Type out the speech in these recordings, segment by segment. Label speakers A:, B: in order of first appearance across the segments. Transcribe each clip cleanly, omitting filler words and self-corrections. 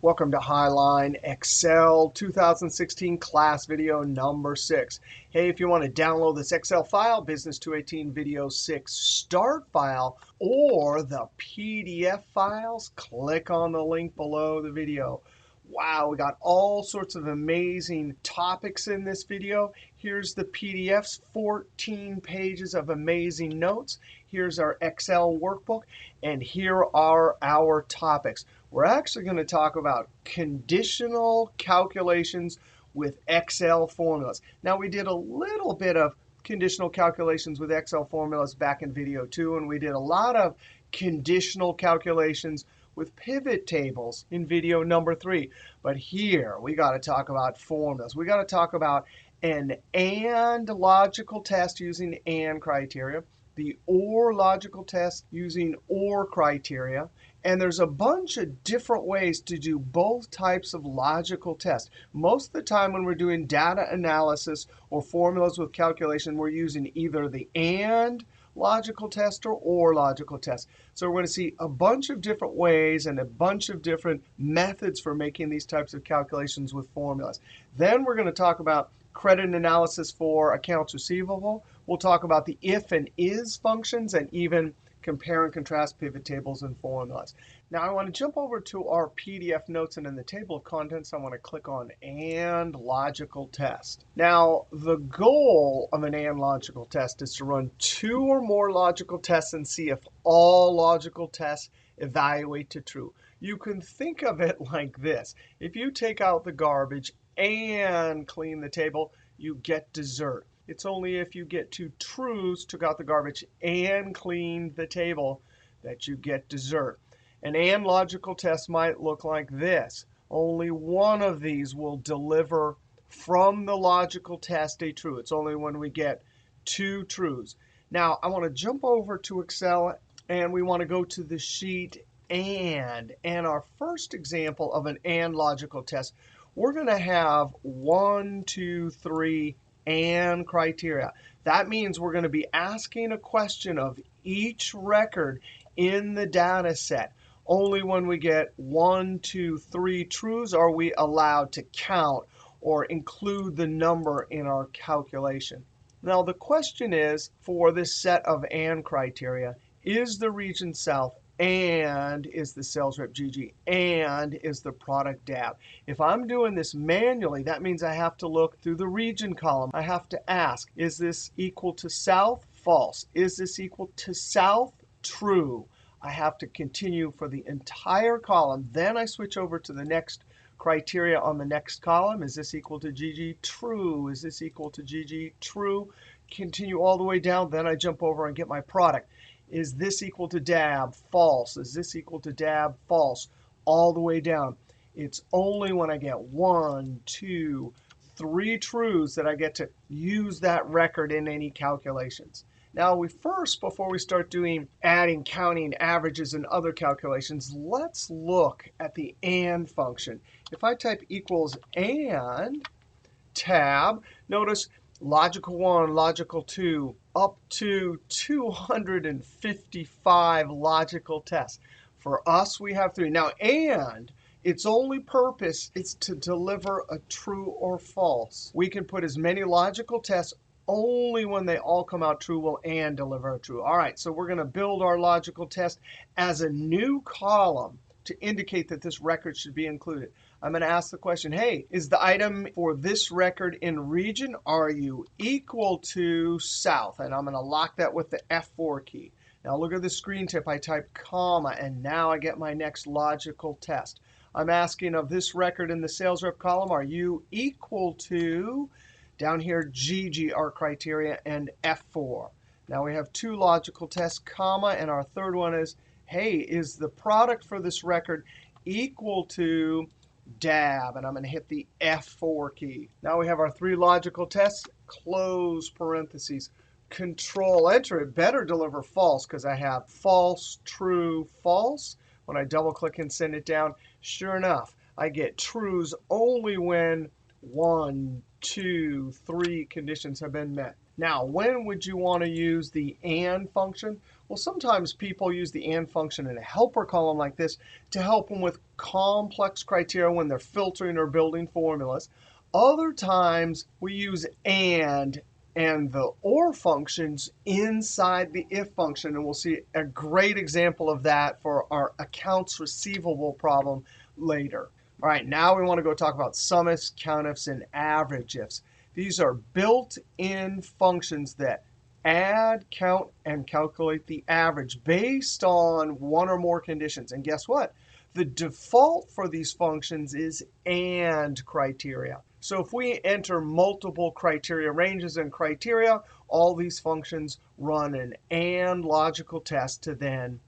A: Welcome to Highline Excel 2016 class video number 6. Hey, if you want to download this Excel file, Business 218 Video 6 Start file, or the PDF files, click on the link below the video. Wow, we got all sorts of amazing topics in this video. Here's the PDFs, 14 pages of amazing notes. Here's our Excel workbook, and here are our topics. We're actually going to talk about conditional calculations with Excel formulas. Now, we did a little bit of conditional calculations with Excel formulas back in video 2, and we did a lot of conditional calculations with pivot tables in video number 3. But here, we got to talk about formulas. We got to talk about an AND logical test using AND criteria, the OR logical test using OR criteria. And there's a bunch of different ways to do both types of logical tests. Most of the time when we're doing data analysis or formulas with calculation, we're using either the AND logical test or OR logical test. So we're going to see a bunch of different ways and a bunch of different methods for making these types of calculations with formulas. Then we're going to talk about credit analysis for accounts receivable. We'll talk about the if and is functions and even compare and contrast pivot tables and formulas. Now, I want to jump over to our PDF notes, and in the table of contents, I want to click on AND logical test. Now, the goal of an AND logical test is to run 2 or more logical tests and see if all logical tests evaluate to true. You can think of it like this. If you take out the garbage and clean the table, you get dessert. It's only if you get 2 trues, took out the garbage, and cleaned the table, that you get dessert. An AND logical test might look like this. Only one of these will deliver from the logical test a true. It's only when we get 2 trues. Now, I want to jump over to Excel, and we want to go to the sheet AND. And our first example of an AND logical test, we're going to have 1, 2, 3 AND criteria. That means we're going to be asking a question of each record in the data set. Only when we get 1, 2, 3 trues are we allowed to count or include the number in our calculation. Now, the question is, for this set of AND criteria, is the region South and is the sales rep GG and is the product DAB? If I'm doing this manually, that means I have to look through the region column. I have to ask, is this equal to South? False. Is this equal to South? True. I have to continue for the entire column. Then I switch over to the next criteria on the next column. Is this equal to GG? True. Is this equal to GG? True. Continue all the way down. Then I jump over and get my product. Is this equal to DAB? False. Is this equal to DAB? False. All the way down. It's only when I get 1, 2, 3 trues that I get to use that record in any calculations. Now, before we start doing adding, counting, averages, and other calculations, let's look at the AND function. If I type equals AND, tab, notice logical 1, logical 2, up to 255 logical tests. For us, we have 3. Now, and its only purpose is to deliver a true or false. We can put as many logical tests. Only when they all come out true will and deliver a true. All right, so we're going to build our logical test as a new column to indicate that this record should be included. I'm going to ask the question, hey, is the item for this record in region, are you equal to South? And I'm going to lock that with the F4 key. Now look at the screen tip. I type comma, and now I get my next logical test. I'm asking of this record in the sales rep column, are you equal to, down here, GG, our criteria, and F4. Now we have 2 logical tests, comma, and our third one is, hey, is the product for this record equal to DAB? And I'm going to hit the F4 key. Now we have our 3 logical tests, close parentheses, Control Enter. It better deliver false because I have false, true, false. When I double click and send it down, sure enough, I get trues only when 1, 2, 3 conditions have been met. Now, when would you want to use the AND function? Well, sometimes people use the AND function in a helper column like this to help them with complex criteria when they're filtering or building formulas. Other times, we use and the OR functions inside the if function. And we'll see a great example of that for our accounts receivable problem later. All right, now we want to go talk about SUMIFS, COUNTIFs, and AVERAGEIFS. These are built-in functions that add, count, and calculate the average based on one or more conditions. And guess what? The default for these functions is AND criteria. So if we enter multiple criteria ranges and criteria, all these functions run an AND logical test to then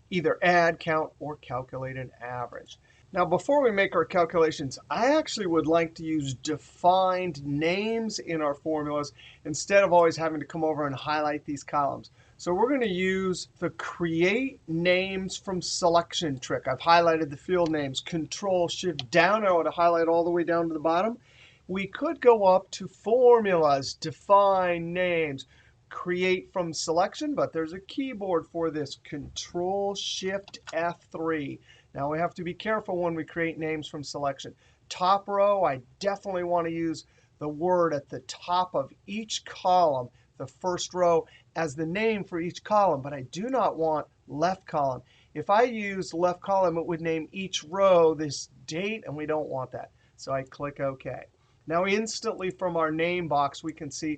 A: either add, count, or calculate an average. Now, before we make our calculations, I actually would like to use defined names in our formulas instead of always having to come over and highlight these columns. So we're going to use the create names from selection trick. I've highlighted the field names, Control-Shift down arrow to highlight all the way down to the bottom. We could go up to formulas, define names, create from selection, but there's a keyboard for this, Control-Shift F3. Now we have to be careful when we create names from selection. Top row, I definitely want to use the word at the top of each column, the first row, as the name for each column. But I do not want left column. If I use left column, it would name each row this date, and we don't want that. So I click OK. Now instantly from our name box, we can see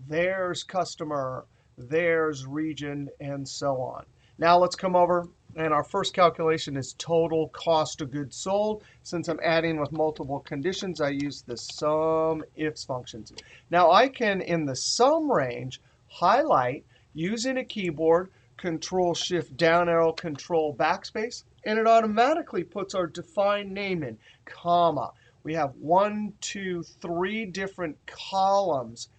A: there's customer, there's region, and so on. Now let's come over. And our first calculation is total cost of goods sold. Since I'm adding with multiple conditions, I use the SUMIFS functions. Now I can, in the sum range, highlight using a keyboard, Control-Shift down arrow, Control backspace, and it automatically puts our defined name in, comma. We have 1, 2, 3 different columns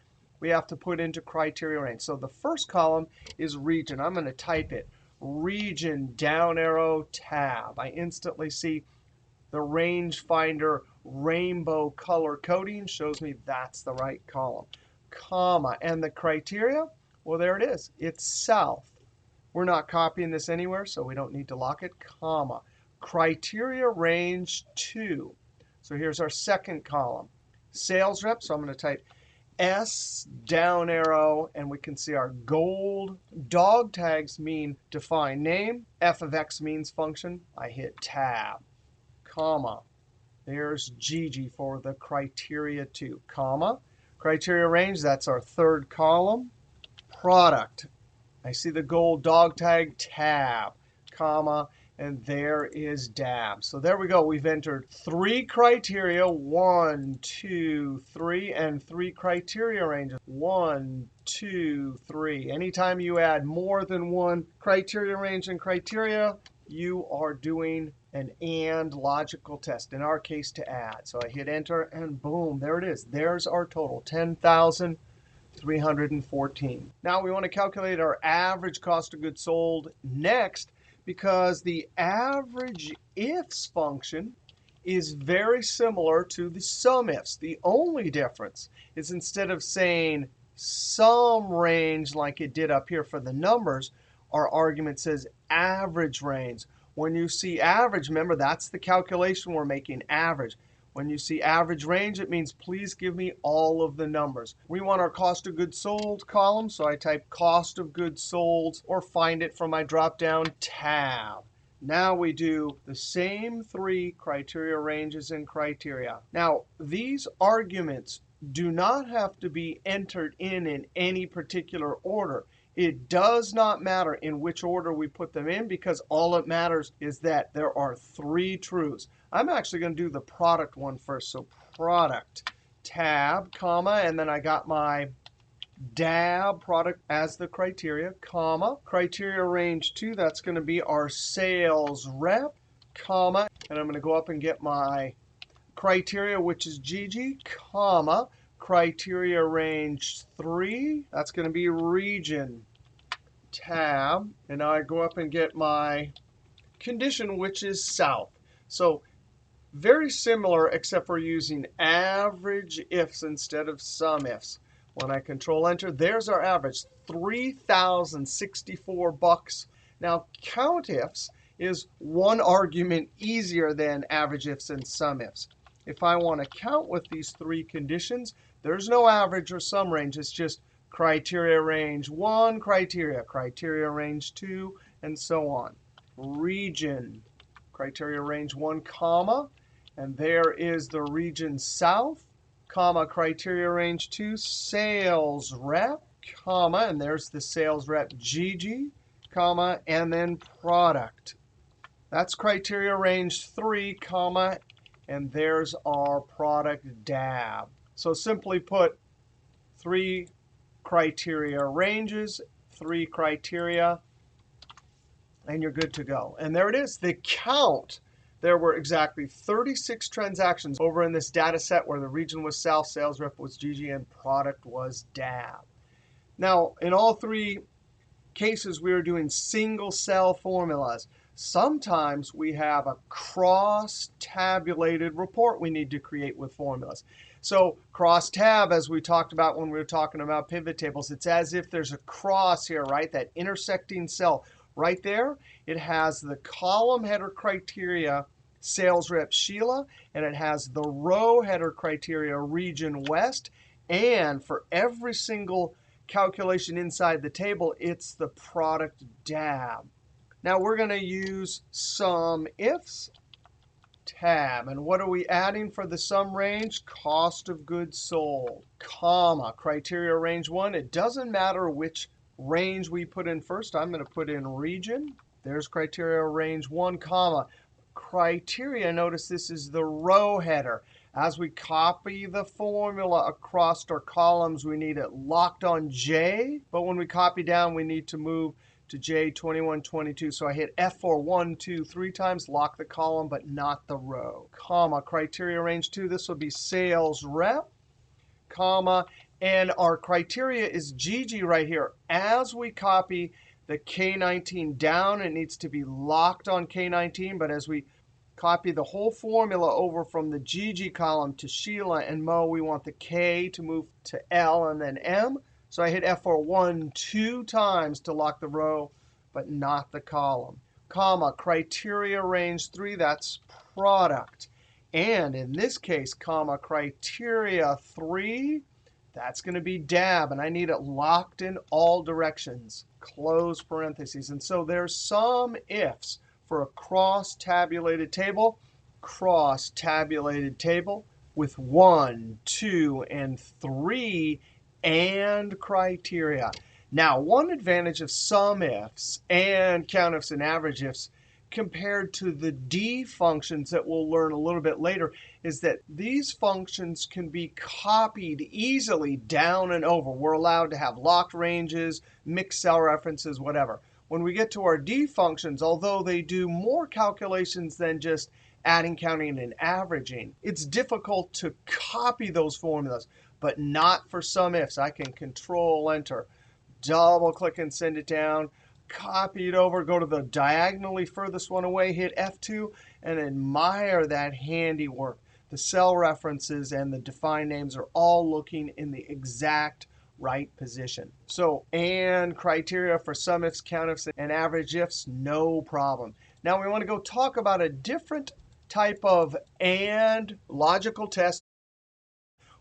A: we have to put into criteria range. So the first column is region. I'm going to type it. Region, down arrow, tab. I instantly see the range finder rainbow color coding shows me that's the right column. Comma. And the criteria, well, there it is. It's south. We're not copying this anywhere, so we don't need to lock it. Comma. Criteria range 2. So here's our second column. Sales rep, so I'm going to type S down arrow, and we can see our gold. Dog tags mean define name. F of X means function. I hit tab, comma. There's Gigi for the criteria 2, comma. Criteria range, that's our third column. Product. I see the gold dog tag, tab, comma. And there is DAB. So there we go. We've entered 3 criteria, 1, 2, 3, and 3 criteria ranges. 1, 2, 3. Anytime you add more than 1 criteria range and criteria, you are doing an AND logical test, in our case to add. So I hit Enter, and boom, there it is. There's our total, 10,314. Now we want to calculate our average cost of goods sold next, because the AVERAGEIFS function is very similar to the SUMIFS. The only difference is instead of saying sum range like it did up here for the numbers, our argument says average range. When you see average, remember, that's the calculation we're making, average. When you see average range, it means please give me all of the numbers. We want our cost of goods sold column, so I type cost of goods sold or find it from my drop-down tab. Now we do the same 3 criteria ranges and criteria. Now, these arguments do not have to be entered in any particular order. It does not matter in which order we put them in, because all it matters is that there are 3 truths. I'm actually going to do the product one first. So product, tab, comma, and then I got my DAB product as the criteria, comma. Criteria range 2, that's going to be our sales rep, comma. And I'm going to go up and get my criteria, which is Gigi, comma. Criteria range 3, that's going to be region, tab. And now I go up and get my condition, which is south. So very similar, except for using AVERAGEIFS instead of SUMIFS. When I Control Enter, there's our average, $3,064. Now, COUNTIFs is one argument easier than AVERAGEIFS and SUMIFS. If I want to count with these three conditions, there's no average or sum range. It's just criteria range 1, criteria range 2, and so on. Region, criteria range 1, comma, and there is the region south, comma, criteria range 2, sales rep, comma, and there's the sales rep GG, comma, and then product. That's criteria range 3, comma, and there's our product DAB. So simply put, 3 criteria ranges, 3 criteria, and you're good to go. And there it is, the count. There were exactly 36 transactions over in this data set where the region was south, sales rep was GG, and product was DAB. Now, in all 3 cases, we are doing single cell formulas. Sometimes we have a cross-tabulated report we need to create with formulas. So cross-tab, as we talked about when we were talking about pivot tables, it's as if there's a cross here, right? That intersecting cell right there, it has the column header criteria sales rep Sheila, and it has the row header criteria region west. And for every single calculation inside the table, it's the product DAB. Now we're going to use SUMIFS tab. And what are we adding for the sum range? Cost of goods sold, comma, criteria range 1. It doesn't matter which range we put in first. I'm going to put in region. There's criteria range 1, comma, criteria. Notice this is the row header. As we copy the formula across our columns, we need it locked on J. But when we copy down, we need to move to J21, 22. So I hit F4 1, 2, 3 times, lock the column, but not the row. Comma, criteria range 2. This will be sales rep, comma, and our criteria is GG right here. As we copy the K19 down, it needs to be locked on K19. But as we copy the whole formula over from the GG column to Sheila and Mo, we want the K to move to L and then M. So I hit F4 1, 2 times to lock the row, but not the column. Comma, criteria range 3, that's product. And in this case, comma, criteria 3, that's going to be DAB. And I need it locked in all directions. Close parentheses. And so there's SUMIFS for a cross-tabulated table. Cross-tabulated table with 1, 2, and 3 and criteria. Now, one advantage of SUMIFS and COUNTIFs and AVERAGEIFS compared to the D functions that we'll learn a little bit later is that these functions can be copied easily down and over. We're allowed to have locked ranges, mixed cell references, whatever. When we get to our D functions, although they do more calculations than just adding, counting, and averaging, it's difficult to copy those formulas, but not for SUMIFS. I can Control Enter, double click and send it down, copy it over, go to the diagonally furthest one away, hit F2, and admire that handiwork. The cell references and the defined names are all looking in the exact right position. So, and criteria for SUMIFS, COUNTIFs, and AVERAGEIFS, no problem. Now we want to go talk about a different type of AND logical test.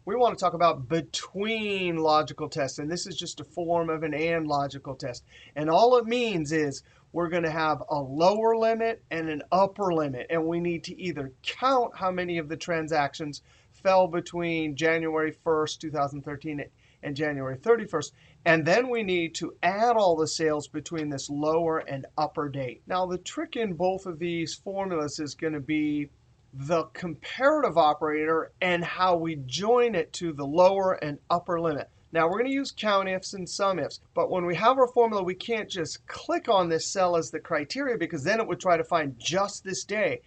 A: We want to talk about between logical tests. And this is just a form of an AND logical test. And all it means is we're going to have a lower limit and an upper limit. And we need to either count how many of the transactions fell between January 1st, 2013 and January 31st. And then we need to add all the sales between this lower and upper date. Now, the trick in both of these formulas is going to be the comparative operator and how we join it to the lower and upper limit. Now, we're going to use COUNTIFs and SUMIFS. But when we have our formula, we can't just click on this cell as the criteria, because then it would try to find just this day.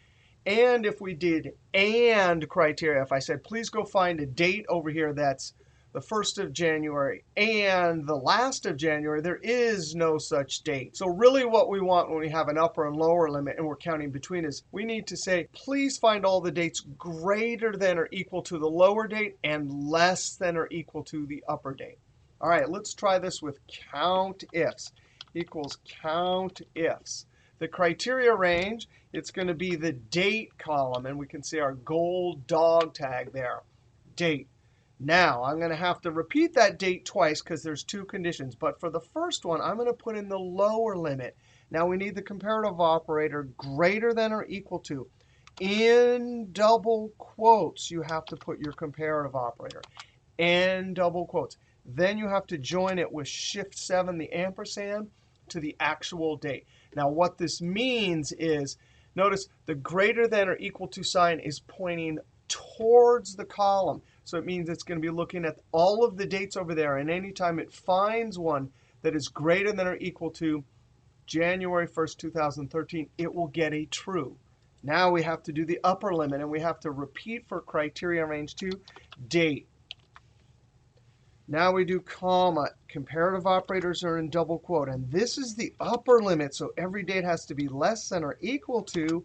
A: And if we did AND criteria, if I said, please go find a date over here that's the 1st of January, and the last of January, there is no such date. So really what we want when we have an upper and lower limit and we're counting between is we need to say, please find all the dates greater than or equal to the lower date and less than or equal to the upper date. All right, let's try this with COUNTIFs equals COUNTIFs. The criteria range, it's going to be the date column, and we can see our gold dog tag there, date. Now, I'm going to have to repeat that date twice because there's two conditions. But for the first one, I'm going to put in the lower limit. Now, we need the comparative operator greater than or equal to. In double quotes, you have to put your comparative operator. In double quotes. Then you have to join it with Shift 7, the ampersand, to the actual date. Now, what this means is, notice the greater than or equal to sign is pointing towards the column. So it means it's going to be looking at all of the dates over there. And anytime it finds one that is greater than or equal to January 1st, 2013, it will get a true. Now we have to do the upper limit, and we have to repeat for criteria range 2, date. Now we do comma. Comparative operators are in double quote. And this is the upper limit. So every date has to be less than or equal to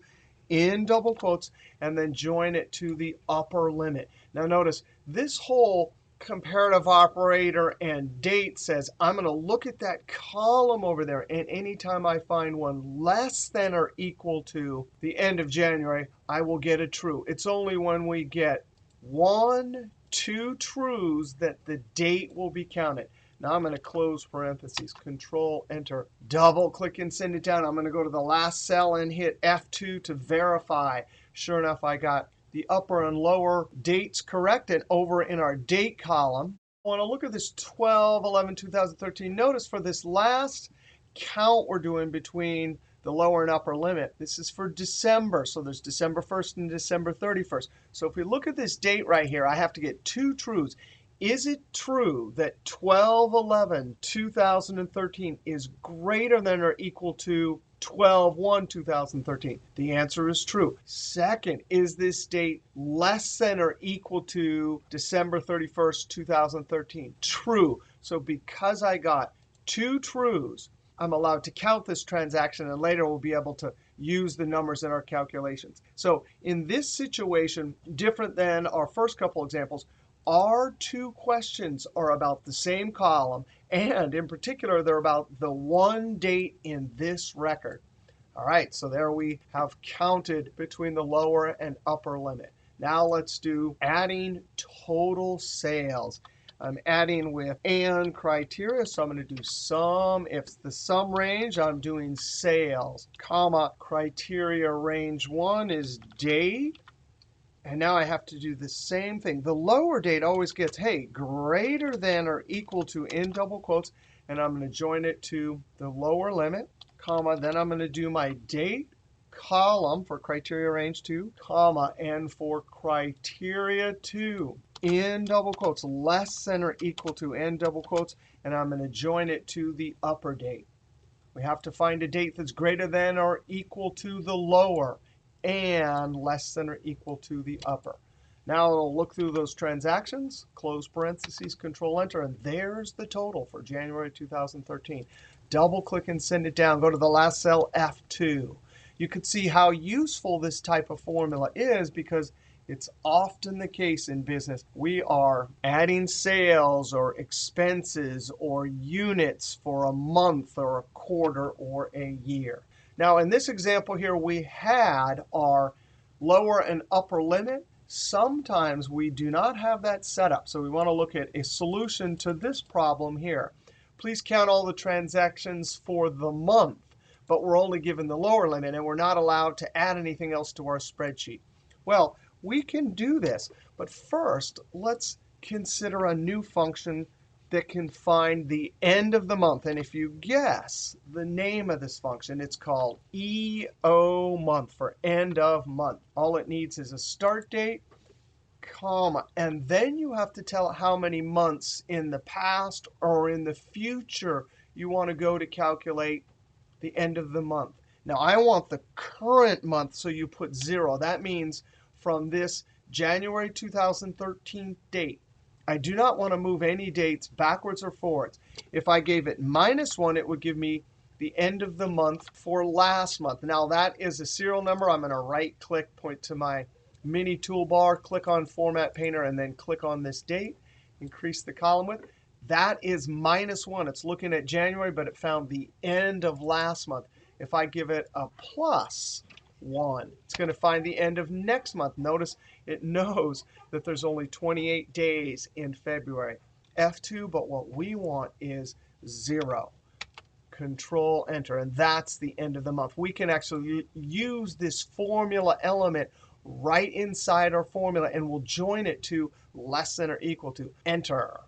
A: in double quotes, and then join it to the upper limit. Now notice, this whole comparative operator and date says I'm going to look at that column over there, and anytime I find one less than or equal to the end of January, I will get a true. It's only when we get 1, 2 trues that the date will be counted. Now I'm going to close parentheses, Control Enter, double click and send it down. I'm going to go to the last cell and hit F2 to verify. Sure enough, I got the upper and lower dates correct. And over in our date column, I want to look at this 12/11/2013. Notice for this last count we're doing between the lower and upper limit, this is for December. So there's December 1st and December 31st. So if we look at this date right here, I have to get 2 trues. Is it true that 12/11/2013 is greater than or equal to 12/1/2013? The answer is true. Second, is this date less than or equal to December 31st, 2013? True. So because I got 2 trues, I'm allowed to count this transaction, and later we'll be able to use the numbers in our calculations. So in this situation, different than our first couple examples, our 2 questions are about the same column, and in particular, they're about the one date in this record. All right, so there we have counted between the lower and upper limit. Now let's do adding total sales. I'm adding with and criteria, so I'm going to do SUMIFS. The sum range, I'm doing sales, comma, criteria range 1 is date. And now I have to do the same thing. The lower date always gets, hey, greater than or equal to in double quotes. And I'm going to join it to the lower limit, comma. Then I'm going to do my date column for criteria range 2, comma. And for criteria 2, in double quotes, less than or equal to in double quotes. And I'm going to join it to the upper date. We have to find a date that's greater than or equal to the lower, and less than or equal to the upper. Now it'll look through those transactions, close parentheses, Control Enter, and there's the total for January 2013. Double click and send it down. Go to the last cell, F2. You can see how useful this type of formula is because it's often the case in business. We are adding sales or expenses or units for a month or a quarter or a year. Now, in this example here, we had our lower and upper limit. Sometimes we do not have that set up. So we want to look at a solution to this problem here. Please count all the transactions for the month, but we're only given the lower limit, and we're not allowed to add anything else to our spreadsheet. Well, we can do this. But first, let's consider a new function that can find the end of the month. And if you guess the name of this function, it's called EOMONTH for end of month. All it needs is a start date, comma, and then you have to tell it how many months in the past or in the future you want to go to calculate the end of the month. Now, I want the current month, so you put 0. That means from this January 2013 date, I do not want to move any dates backwards or forwards. If I gave it -1, it would give me the end of the month for last month. Now, that is a serial number. I'm going to right-click, point to my mini toolbar, click on Format Painter, and then click on this date, increase the column width. That is -1. It's looking at January, but it found the end of last month. If I give it a +1, it's going to find the end of next month. Notice it knows that there's only 28 days in February. F2, but what we want is 0. Control Enter, and that's the end of the month. We can actually use this formula element right inside our formula, and we'll join it to less than or equal to. Enter.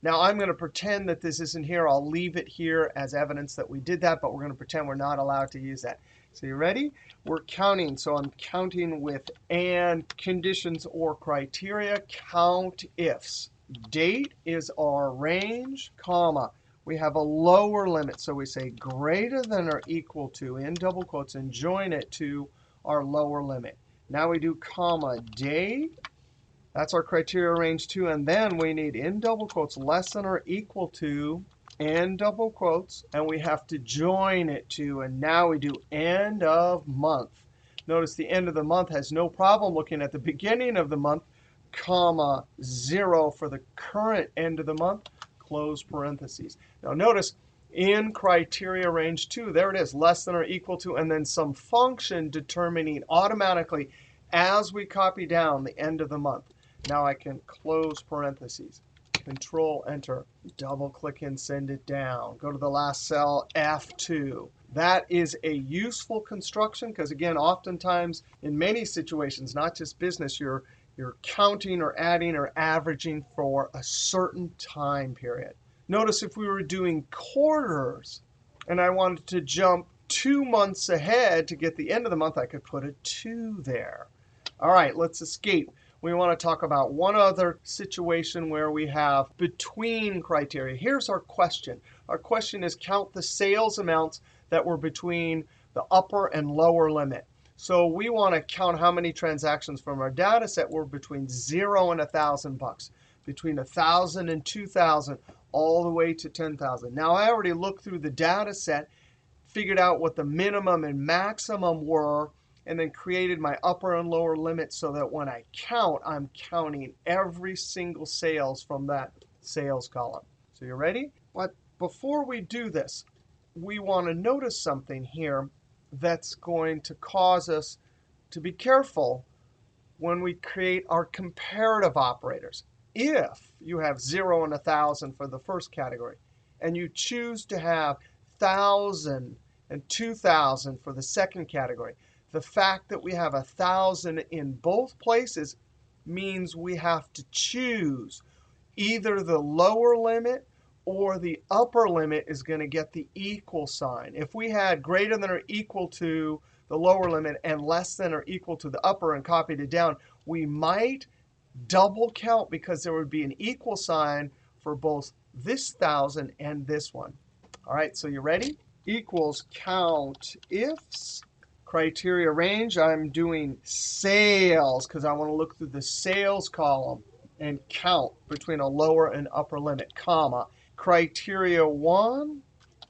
A: Now, I'm going to pretend that this isn't here. I'll leave it here as evidence that we did that, but we're going to pretend we're not allowed to use that. So you ready? We're counting. So I'm counting with and conditions or criteria. COUNTIFS. Date is our range, comma. We have a lower limit. So we say greater than or equal to, in double quotes, and join it to our lower limit. Now we do comma date. That's our criteria range 2. And then we need in double quotes less than or equal to, in double quotes. And we have to join it to. And now we do end of month. Notice the end of the month has no problem looking at the beginning of the month, comma 0 for the current end of the month, close parentheses. Now notice in criteria range 2, there it is, less than or equal to, and then some function determining automatically as we copy down the end of the month. Now I can close parentheses, Control Enter, double click and send it down. Go to the last cell, F2. That is a useful construction because, again, oftentimes in many situations, not just business, you're counting or adding or averaging for a certain time period. Notice if we were doing quarters and I wanted to jump 2 months ahead to get the end of the month, I could put a 2 there. All right, let's escape. We want to talk about one other situation where we have between criteria. Here's our question. Our question is count the sales amounts that were between the upper and lower limit. So we want to count how many transactions from our data set were between 0 and $1,000, between 1,000 and 2,000, all the way to 10,000. Now, I already looked through the data set, figured out what the minimum and maximum were, and then created my upper and lower limits so that when I count, I'm counting every single sales from that sales column. So you ready? But before we do this, we want to notice something here that's going to cause us to be careful when we create our comparative operators. If you have 0 and 1,000 for the first category, and you choose to have 1,000 and 2,000 for the second category, the fact that we have 1,000 in both places means we have to choose either the lower limit or the upper limit is going to get the equal sign. If we had greater than or equal to the lower limit and less than or equal to the upper and copied it down, we might double count because there would be an equal sign for both this 1,000 and this one. All right, so you ready? Equals COUNTIFS. Criteria range, I'm doing sales because I want to look through the sales column and count between a lower and upper limit, comma. Criteria 1,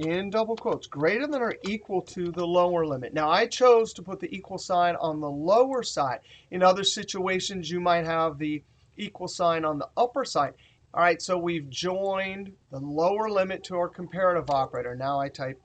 A: in double quotes, greater than or equal to the lower limit. Now, I chose to put the equal sign on the lower side. In other situations, you might have the equal sign on the upper side. All right, so we've joined the lower limit to our comparative operator. Now I type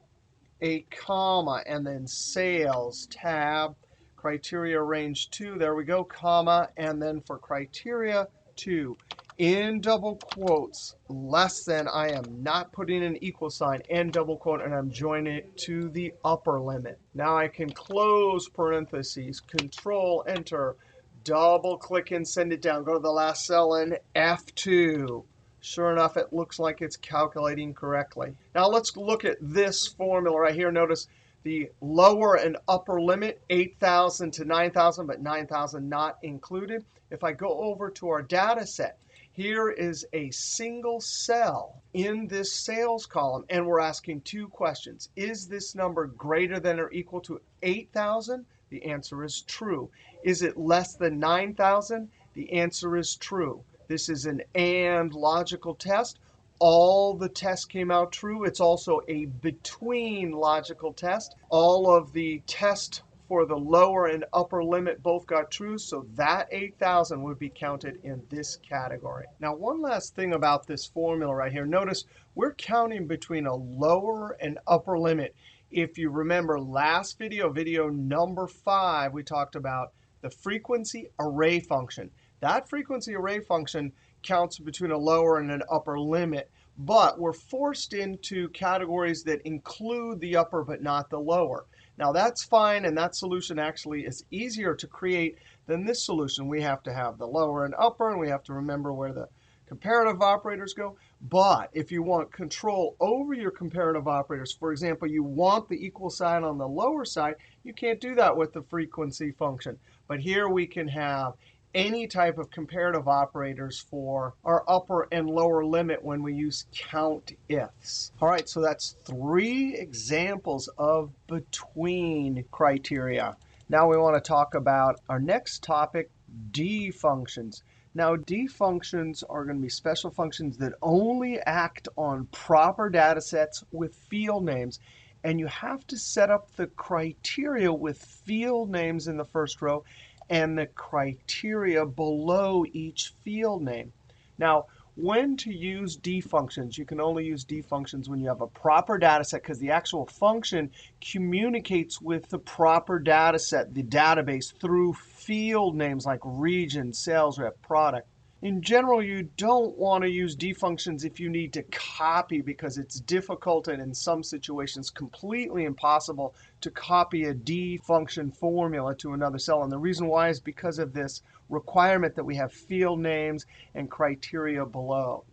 A: a comma and then sales tab, criteria range 2, there we go, comma, and then for criteria 2, in double quotes, less than, I am not putting an equal sign, in double quote, and I'm joining it to the upper limit. Now I can close parentheses, Control Enter, double click and send it down. Go to the last cell in F2. Sure enough, it looks like it's calculating correctly. Now let's look at this formula right here. Notice the lower and upper limit, 8,000 to 9,000, but 9,000 not included. If I go over to our data set, here is a single cell in this sales column, and we're asking 2 questions. Is this number greater than or equal to 8,000? The answer is true. Is it less than 9,000? The answer is true. This is an AND logical test. All the tests came out true. It's also a between logical test. All of the tests for the lower and upper limit both got true, so that 8,000 would be counted in this category. Now, one last thing about this formula right here. Notice we're counting between a lower and upper limit. If you remember last video, video number 5, we talked about the frequency array function. That frequency array function counts between a lower and an upper limit. But we're forced into categories that include the upper but not the lower. Now, that's fine, and that solution actually is easier to create than this solution. We have to have the lower and upper, and we have to remember where the comparative operators go. But if you want control over your comparative operators, for example, you want the equal sign on the lower side, you can't do that with the frequency function. But here we can have any type of comparative operators for our upper and lower limit when we use COUNTIFs. All right, so that's 3 examples of between criteria. Now we want to talk about our next topic, D functions. Now, D functions are going to be special functions that only act on proper data sets with field names. And you have to set up the criteria with field names in the first row and the criteria below each field name. Now, when to use D functions? You can only use D functions when you have a proper data set because the actual function communicates with the proper data set, the database, through field names like region, sales rep, product. In general, you don't want to use D functions if you need to copy because it's difficult and in some situations completely impossible to copy a D function formula to another cell. And the reason why is because of this requirement that we have field names and criteria below.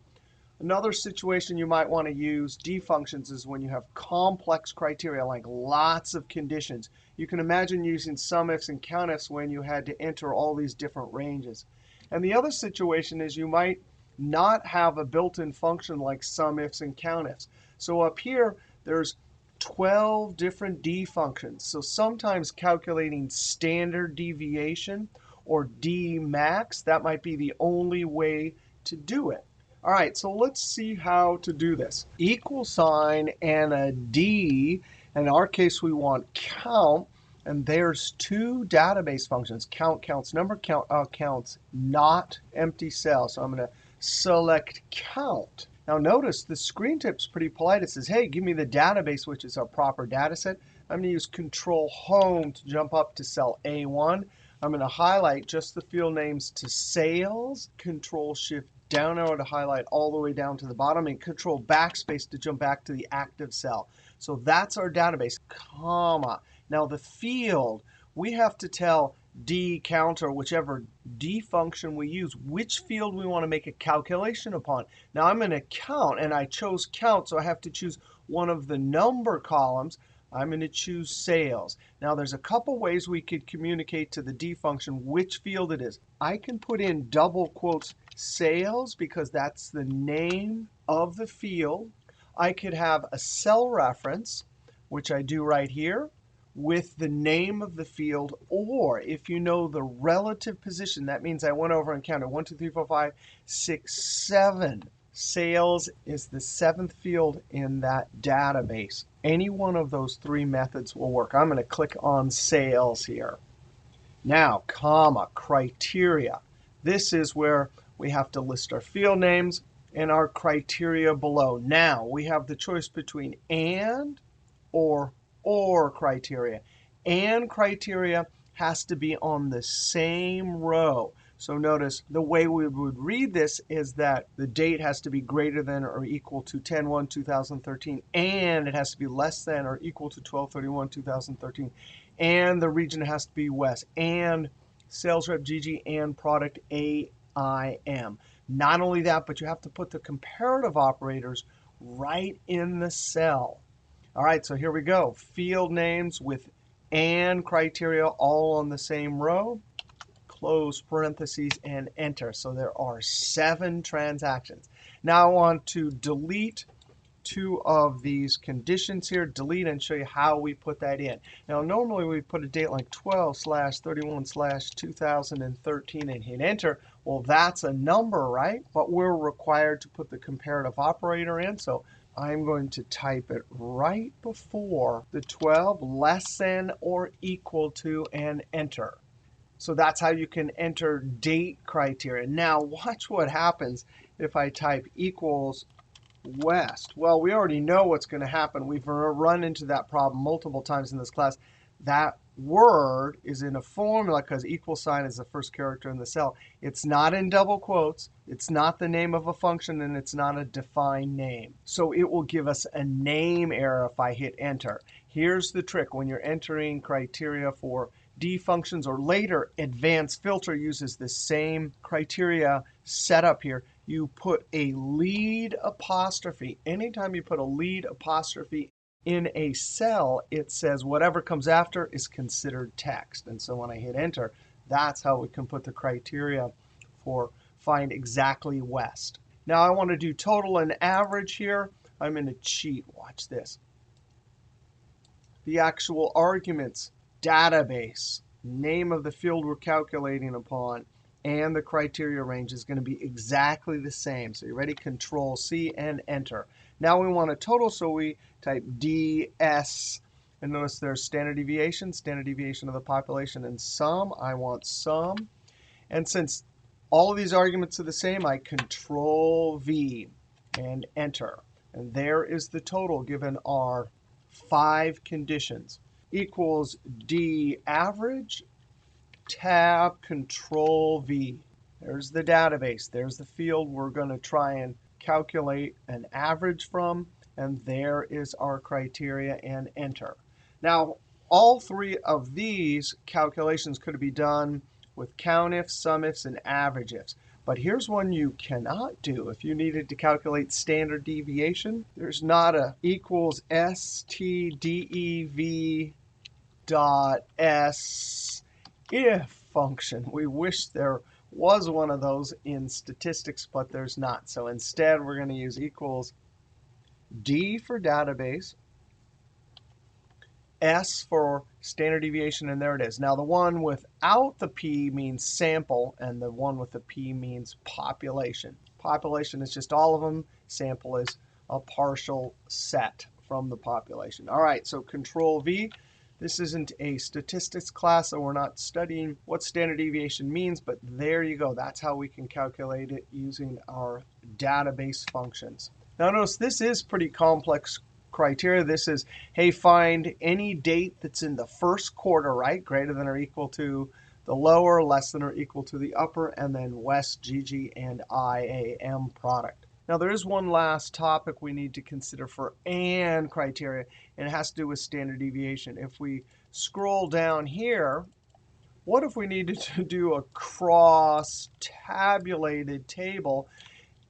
A: Another situation you might want to use D functions is when you have complex criteria, like lots of conditions. You can imagine using SUMIFS and COUNTIFs when you had to enter all these different ranges. And the other situation is you might not have a built-in function like SUMIFS and COUNTIFs. So up here, there's 12 different D functions. So sometimes calculating standard deviation or D max, that might be the only way to do it. All right, so let's see how to do this. Equal sign and a D. In our case, we want count. And there's 2 database functions, count counts number, count counts not empty cell. So I'm going to select count. Now notice the screen tip's pretty polite. It says, hey, give me the database, which is our proper data set. I'm going to use Control Home to jump up to cell A1. I'm going to highlight just the field names to sales, Control Shift down arrow to highlight all the way down to the bottom, and Control Backspace to jump back to the active cell. So that's our database, comma. Now the field, we have to tell D count or whichever D function we use, which field we want to make a calculation upon. Now I'm going to count, and I chose count, so I have to choose one of the number columns. I'm going to choose sales. Now there's a couple ways we could communicate to the D function which field it is. I can put in double quotes sales because that's the name of the field. I could have a cell reference, which I do right here, with the name of the field, or if you know the relative position, that means I went over and counted 1, 2, 3, 4, 5, 6, 7. Sales is the 7th field in that database. Any one of those 3 methods will work. I'm going to click on sales here. Now, comma, criteria. This is where we have to list our field names and our criteria below. Now, we have the choice between and or criteria. And criteria has to be on the same row. So notice the way we would read this is that the date has to be greater than or equal to 10/1/2013, and it has to be less than or equal to 12/31/2013, and the region has to be West, and sales rep GG and product AIM. Not only that, but you have to put the comparative operators right in the cell. All right, so here we go. Field names with and criteria all on the same row. Close parentheses and enter. So there are 7 transactions. Now I want to delete two of these conditions here, delete, and show you how we put that in. Now, normally we put a date like 12/31/2013 and hit enter. Well, that's a number, right? But we're required to put the comparative operator in. So I'm going to type it right before the 12, less than or equal to, and enter. So that's how you can enter date criteria. Now, watch what happens if I type equals West. Well, we already know what's going to happen. We've run into that problem multiple times in this class. That word is in a formula because equal sign is the first character in the cell. It's not in double quotes. It's not the name of a function, and it's not a defined name. So it will give us a name error if I hit enter. Here's the trick. When you're entering criteria for D functions or later, advanced filter uses the same criteria setup here. You put a lead apostrophe. Anytime you put a lead apostrophe in a cell, it says whatever comes after is considered text. And so when I hit enter, that's how we can put the criteria for find exactly West. Now I want to do total and average here. I'm going to cheat. Watch this. The actual arguments, database, name of the field we're calculating upon, and the criteria range is going to be exactly the same. So you ready? Control C and enter. Now we want a total, so we type DS. And notice there's standard deviation of the population, and sum. I want sum. And since all of these arguments are the same, I Control V and enter. And there is the total given our 5 conditions. Equals D average, tab, Control V. There's the database. There's the field we're going to try and calculate an average from. And there is our criteria, and enter. Now, all 3 of these calculations could be done with COUNTIFs, SUMIFS, and AVERAGEIFS. But here's one you cannot do. If you needed to calculate standard deviation, there's not a equals STDEV dot S if function. We wish there was one of those in statistics, but there's not. So instead, we're going to use equals D for database, S for standard deviation, and there it is. Now, the one without the P means sample, and the one with the P means population. Population is just all of them. Sample is a partial set from the population. All right, so Control V. This isn't a statistics class, so we're not studying what standard deviation means, but there you go. That's how we can calculate it using our database functions. Now, notice this is pretty complex criteria. This is, hey, find any date that's in the first quarter, right? Greater than or equal to the lower, less than or equal to the upper, and then West, GG, and IAM product. Now, there is one last topic we need to consider for AND criteria, and it has to do with standard deviation. If we scroll down here, what if we needed to do a cross tabulated table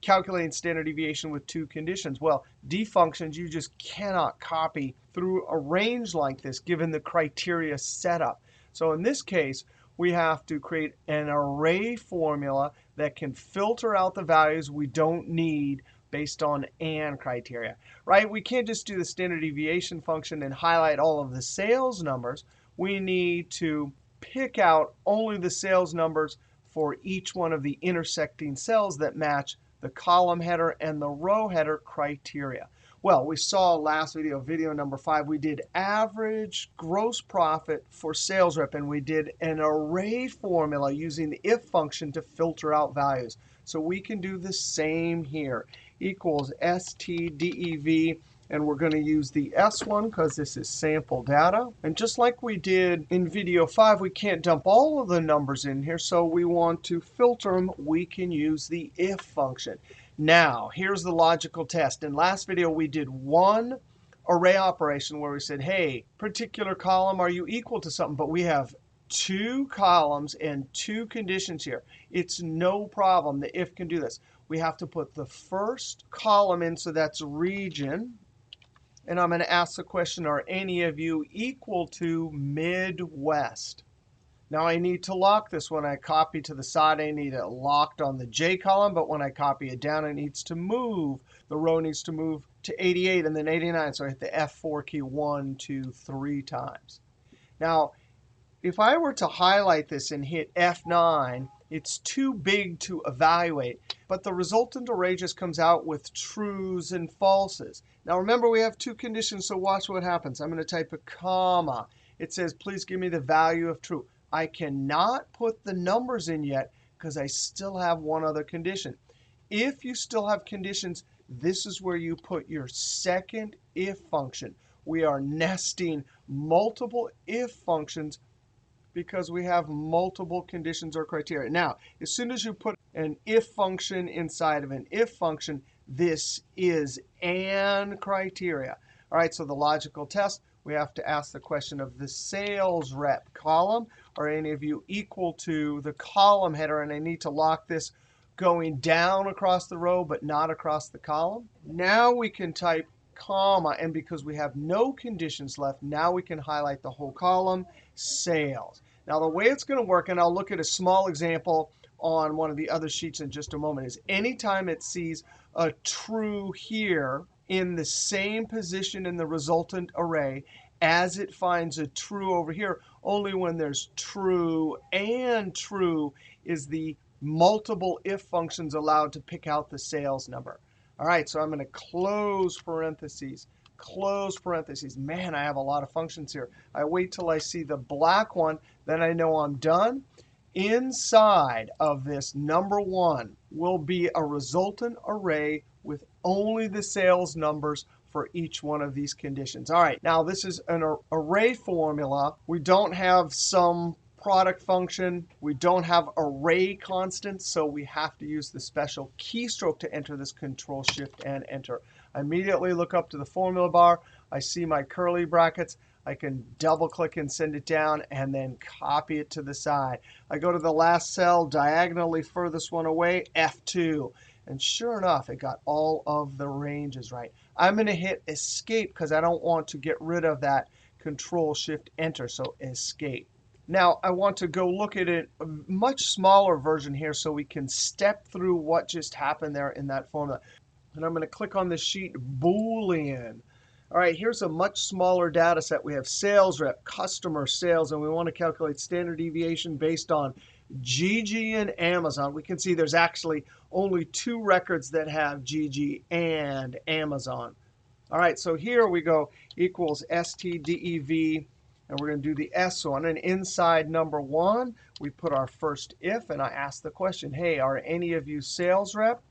A: calculating standard deviation with 2 conditions? Well, D functions you just cannot copy through a range like this given the criteria setup. So in this case, we have to create an array formula that can filter out the values we don't need based on AND criteria, right? We can't just do the standard deviation function and highlight all of the sales numbers. We need to pick out only the sales numbers for each one of the intersecting cells that match the column header and the row header criteria. Well, we saw last video, video number 5, we did average gross profit for sales rep, and we did an array formula using the if function to filter out values. So we can do the same here. Equals STDEV, and we're going to use the S one because this is sample data. And just like we did in video 5, we can't dump all of the numbers in here, so we want to filter them. We can use the if function. Now, here's the logical test. In last video, we did one array operation where we said, hey, particular column, are you equal to something? But we have 2 columns and 2 conditions here. It's no problem. The if can do this. We have to put the first column in, so that's region. And I'm going to ask the question, are any of you equal to Midwest? Now I need to lock this. When I copy to the side, I need it locked on the J column. But when I copy it down, it needs to move. The row needs to move to 88 and then 89. So I hit the F4 key 1, 2, 3 times. Now, if I were to highlight this and hit F9, it's too big to evaluate. But the resultant array just comes out with trues and falses. Now remember, we have two conditions, so watch what happens. I'm going to type a comma. It says, please give me the value of true. I cannot put the numbers in yet because I still have one other condition. If you still have conditions, this is where you put your second if function. We are nesting multiple if functions because we have multiple conditions or criteria. Now, as soon as you put an if function inside of an if function, this is an criteria. All right, so the logical test, we have to ask the question of the sales rep column. Are any of you equal to the column header? And I need to lock this going down across the row, but not across the column. Now we can type comma, and because we have no conditions left, now we can highlight the whole column, sales. Now the way it's going to work, and I'll look at a small example on one of the other sheets in just a moment, is anytime it sees a true here in the same position in the resultant array as it finds a true over here, only when there's true and true is the multiple if functions allowed to pick out the sales number. All right, so I'm going to close parentheses, close parentheses. Man, I have a lot of functions here. I wait till I see the black one, then I know I'm done. Inside of this number 1 will be a resultant array with only the sales numbers for each one of these conditions. All right, now this is an array formula. We don't have some product function. We don't have array constants, so we have to use the special keystroke to enter this Control Shift and Enter. I immediately look up to the formula bar. I see my curly brackets. I can double click and send it down and then copy it to the side. I go to the last cell, diagonally furthest one away, F2. And sure enough, it got all of the ranges right. I'm going to hit Escape because I don't want to get rid of that Control Shift Enter, so Escape. Now, I want to go look at a much smaller version here so we can step through what just happened there in that formula. And I'm going to click on the sheet Boolean. All right, here's a much smaller data set. We have sales rep, customer, sales, and we want to calculate standard deviation based on GG and Amazon. We can see there's actually only 2 records that have GG and Amazon. All right, so here we go, equals STDEV. And we're going to do the S one. And inside number 1, we put our first if. And I ask the question, hey, are any of you sales rep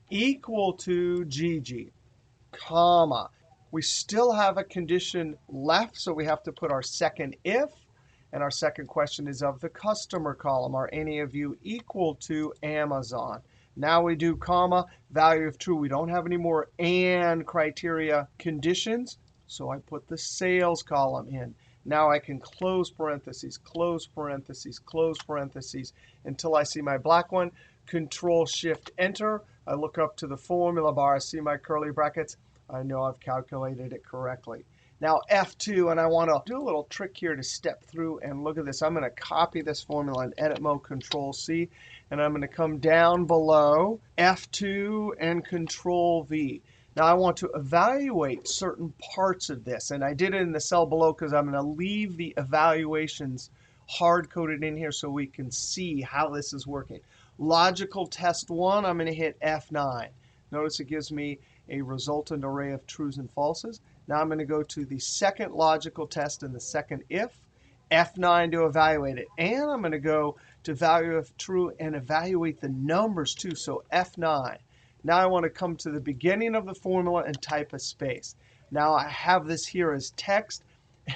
A: equal to GG, comma. We still have a condition left, so we have to put our second if. And our second question is of the customer column. Are any of you equal to Amazon? Now we do comma, value of true. We don't have any more and criteria conditions. So I put the sales column in. Now I can close parentheses, close parentheses, close parentheses until I see my black one. Control Shift Enter. I look up to the formula bar. I see my curly brackets. I know I've calculated it correctly. Now F2, and I want to do a little trick here to step through and look at this. I'm going to copy this formula in Edit Mode, Control C, and I'm going to come down below F2 and Control V. Now I want to evaluate certain parts of this, and I did it in the cell below because I'm going to leave the evaluations hard-coded in here so we can see how this is working. Logical test 1, I'm going to hit F9. Notice it gives me a resultant array of trues and falses. Now I'm going to go to the second logical test and the second if, F9 to evaluate it. And I'm going to go to value of true and evaluate the numbers too, so F9. Now I want to come to the beginning of the formula and type a space. Now I have this here as text,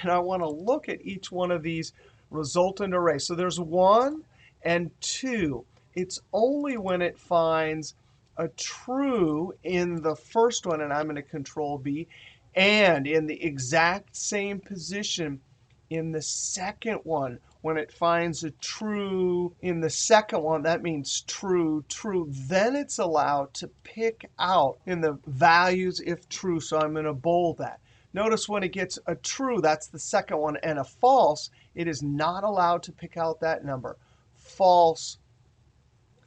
A: and I want to look at each one of these resultant arrays. So there's 1 and 2. It's only when it finds a true in the first one, and I'm going to Control B, and in the exact same position in the second one. When it finds a true in the second one, that means true, true. Then it's allowed to pick out in the values if true. So I'm going to bold that. Notice when it gets a true, that's the second one, and a false, it is not allowed to pick out that number. False,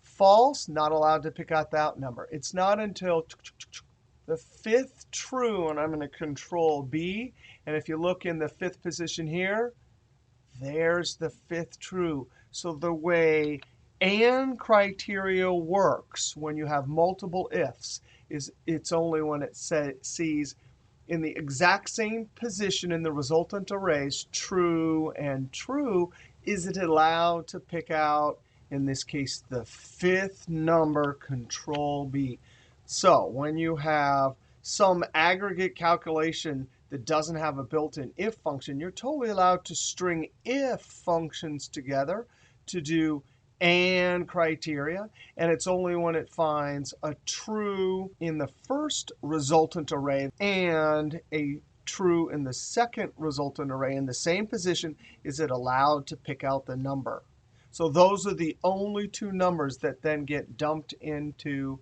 A: false, not allowed to pick out that number. It's not until the fifth true, and I'm going to Control B. And if you look in the fifth position here, there's the fifth true. So the way AND criteria works when you have multiple ifs is it's only when it sees in the exact same position in the resultant arrays, true and true, is it allowed to pick out, in this case, the fifth number, Control B. So when you have some aggregate calculation that doesn't have a built-in if function, you're totally allowed to string if functions together to do AND criteria. And it's only when it finds a true in the first resultant array and a true in the second resultant array in the same position is it allowed to pick out the number. So those are the only two numbers that then get dumped into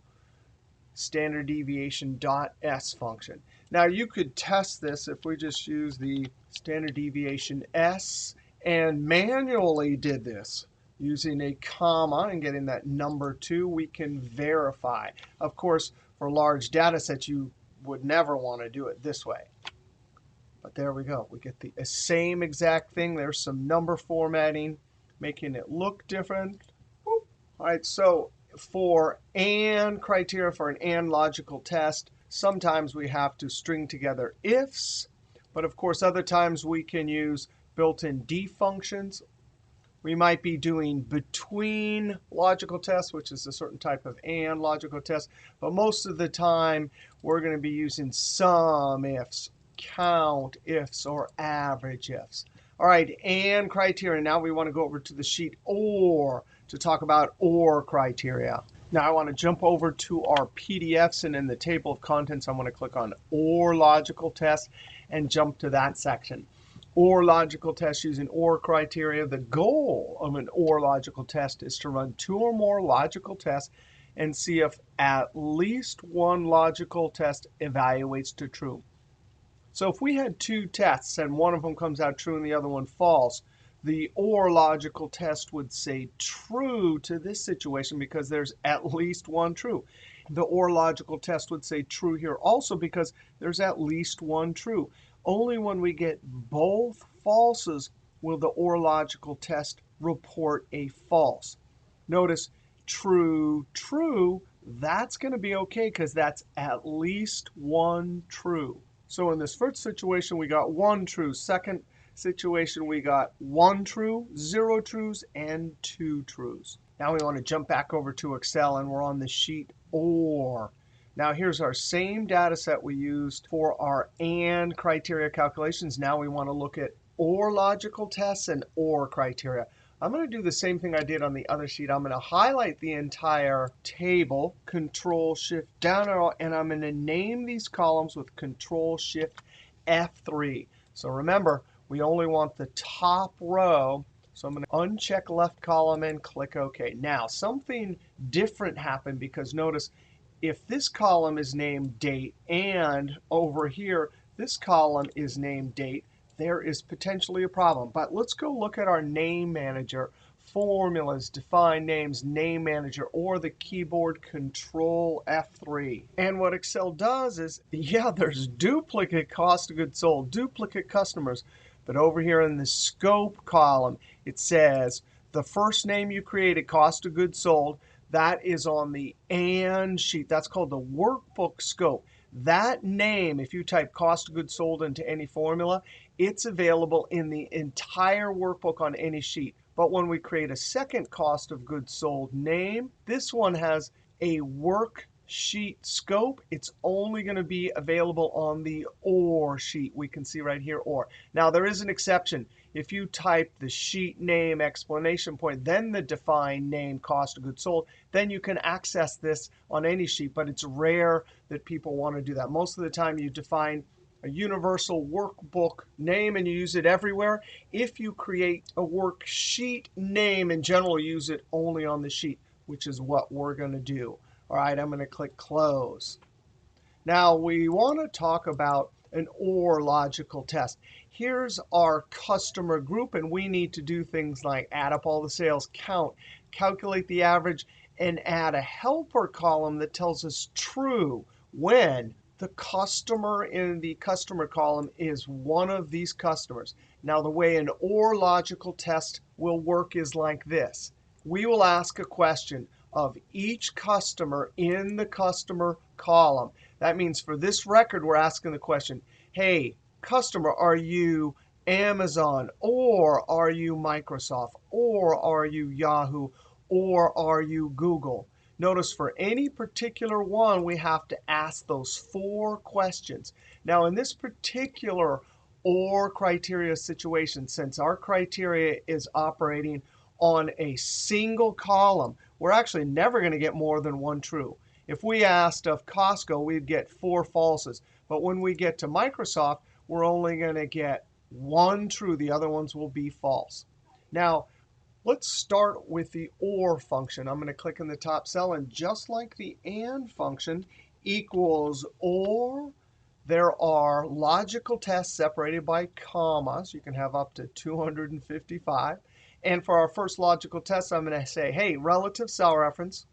A: standard deviation .s function. Now you could test this if we just use the standard deviation s and manually did this using a comma and getting that number 2, we can verify. Of course, for large data sets, you would never want to do it this way. But there we go. We get the same exact thing. There's some number formatting, making it look different. Whoop. All right, so for AND criteria, for an AND logical test, sometimes we have to string together ifs. But of course, other times we can use built-in def functions. We might be doing between logical tests, which is a certain type of AND logical test. But most of the time, we're going to be using SUMIFS, COUNTIFS, or AVERAGEIFS. All right, AND criteria. Now we want to go over to the sheet OR to talk about OR criteria. Now I want to jump over to our PDFs, and in the table of contents, I want to click on OR logical test and jump to that section. OR logical test using OR criteria. The goal of an OR logical test is to run 2 or more logical tests and see if at least one logical test evaluates to true. So if we had 2 tests and one of them comes out true and the other one false, the OR logical test would say true to this situation because there's at least one true. The OR logical test would say true here also because there's at least one true. Only when we get both falses will the OR logical test report a false. Notice true, true, that's going to be OK because that's at least one true. So in this first situation, we got 1 true. Second situation, we got 1 true, 0 trues, and 2 trues. Now we want to jump back over to Excel, and we're on the sheet OR. Now here's our same data set we used for our AND criteria calculations. Now we want to look at OR logical tests and OR criteria. I'm going to do the same thing I did on the other sheet. I'm going to highlight the entire table, Control-Shift-Down arrow, and I'm going to name these columns with Control-Shift-F3. So remember, we only want the top row. So I'm going to uncheck left column and click OK. Now, something different happened because notice if this column is named date and over here this column is named date, there is potentially a problem. But let's go look at our name manager, formulas, define names, name manager, or the keyboard Control F3. And what Excel does is, yeah, there's duplicate cost of goods sold, duplicate customers. But over here in the scope column, it says the first name you created, cost of goods sold, that is on the AND sheet. That's called the workbook scope. That name, if you type cost of goods sold into any formula, it's available in the entire workbook on any sheet. But when we create a second cost of goods sold name, this one has a worksheet scope. It's only going to be available on the OR sheet. We can see right here, OR. Now, there is an exception. If you type the sheet name exclamation point, then the define name cost of goods sold, then you can access this on any sheet. But it's rare that people want to do that. Most of the time, you define a universal workbook name and you use it everywhere. If you create a worksheet name, in general, use it only on the sheet, which is what we're going to do. All right, I'm going to click Close. Now, we want to talk about an OR logical test. Here's our customer group, and we need to do things like add up all the sales, count, calculate the average, and add a helper column that tells us true when the customer in the customer column is one of these customers. Now, the way an OR logical test will work is like this. We will ask a question of each customer in the customer column. That means for this record, we're asking the question, hey, customer, are you Amazon, or are you Microsoft, or are you Yahoo, or are you Google? Notice for any particular one, we have to ask those 4 questions. Now, in this particular OR criteria situation, since our criteria is operating on a single column, we're actually never going to get more than 1 true. If we asked of Costco, we'd get 4 falses. But when we get to Microsoft, we're only going to get 1 true. The other ones will be false. Now, let's start with the OR function. I'm going to click in the top cell, and just like the AND function equals OR, there are logical tests separated by commas. You can have up to 255. And for our first logical test, I'm going to say, hey, relative cell reference,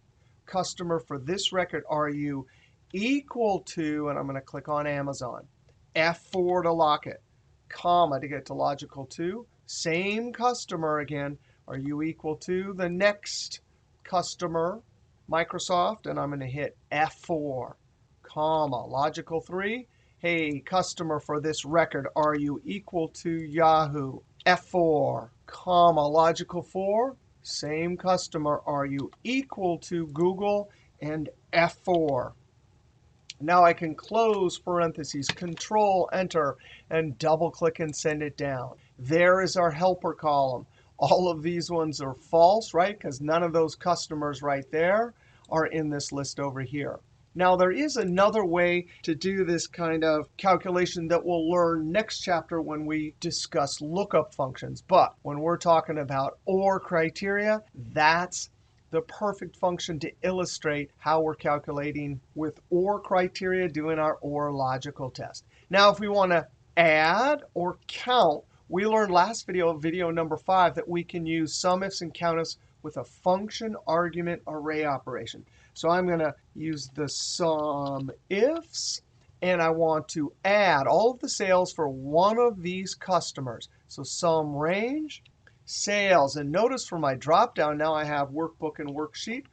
A: customer for this record, are you equal to, and I'm going to click on Amazon, F4 to lock it, comma to get to logical 2, same customer again, are you equal to the next customer, Microsoft, and I'm going to hit F4, comma, logical 3, hey, customer for this record, are you equal to Yahoo, F4, comma, logical 4, same customer, are you equal to Google, and F4. Now I can close parentheses, Control, Enter, and double click and send it down. There is our helper column. All of these ones are false, right? Because none of those customers right there are in this list over here. Now, there is another way to do this kind of calculation that we'll learn next chapter when we discuss lookup functions. But when we're talking about OR criteria, that's the perfect function to illustrate how we're calculating with OR criteria, doing our OR logical test. Now, if we want to add or count, we learned last video, video number 5, that we can use SUMIFS and COUNTIFs with a function argument array operation. So I'm going to use the SUMIFS, and I want to add all of the sales for one of these customers. So sum range, sales. And notice for my dropdown, now I have workbook and worksheet.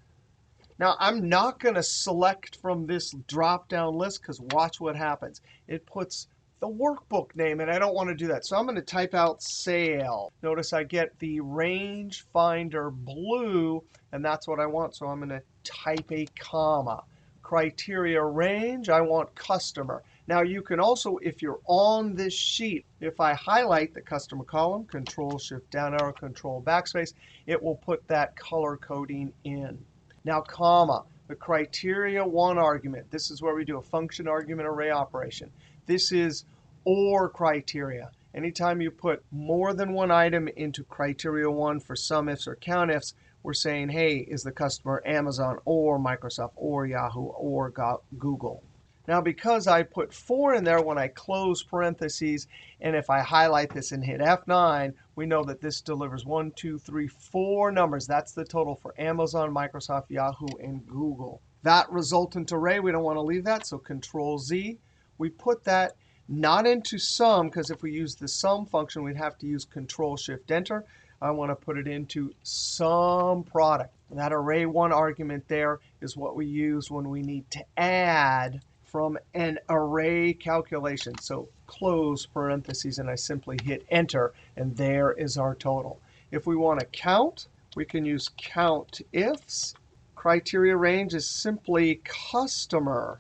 A: Now, I'm not going to select from this dropdown list, because watch what happens. It puts the workbook name, and I don't want to do that. So I'm going to type out sale. Notice I get the range finder blue, and that's what I want. So I'm going to type a comma. Criteria range, I want customer. Now, you can also, if you're on this sheet, if I highlight the customer column, Control Shift down arrow, Control backspace, it will put that color coding in. Now, comma, the criteria 1 argument. This is where we do a function argument array operation. This is OR criteria. Anytime you put more than 1 item into criteria 1 for SUMIFS or COUNTIFs, we're saying, hey, is the customer Amazon or Microsoft or Yahoo or Google? Now, because I put 4 in there when I close parentheses, and if I highlight this and hit F9, we know that this delivers 1, 2, 3, 4 numbers. That's the total for Amazon, Microsoft, Yahoo, and Google. That resultant array, we don't want to leave that, so Control Z. We put that not into sum, because if we use the sum function, we'd have to use Control Shift Enter. I want to put it into SUMPRODUCT. That array 1 argument there is what we use when we need to add from an array calculation. So close parentheses, and I simply hit Enter, and there is our total. If we want to count, we can use COUNTIFs. Criteria range is simply customer,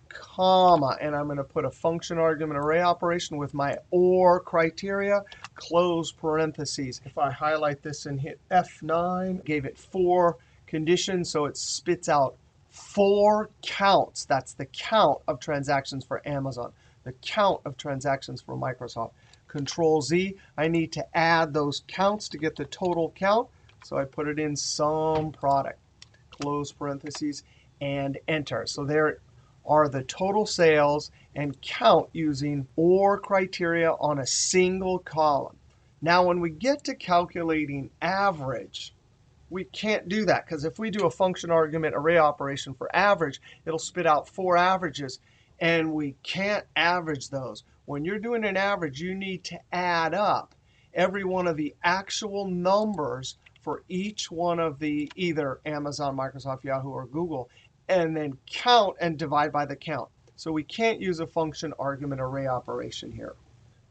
A: comma, and I'm going to put a function argument array operation with my OR criteria, close parentheses. If I highlight this and hit F9, gave it 4 conditions, so it spits out 4 counts. That's the count of transactions for Amazon, the count of transactions for Microsoft. Control Z, I need to add those counts to get the total count, so I put it in SUMPRODUCT, close parentheses, and Enter. So there are the total sales and count using OR criteria on a single column. Now, when we get to calculating average, we can't do that because if we do a function argument array operation for average, it'll spit out 4 averages, and we can't average those. When you're doing an average, you need to add up every one of the actual numbers for each one of the either Amazon, Microsoft, Yahoo, or Google, and then count and divide by the count. So we can't use a function argument array operation here.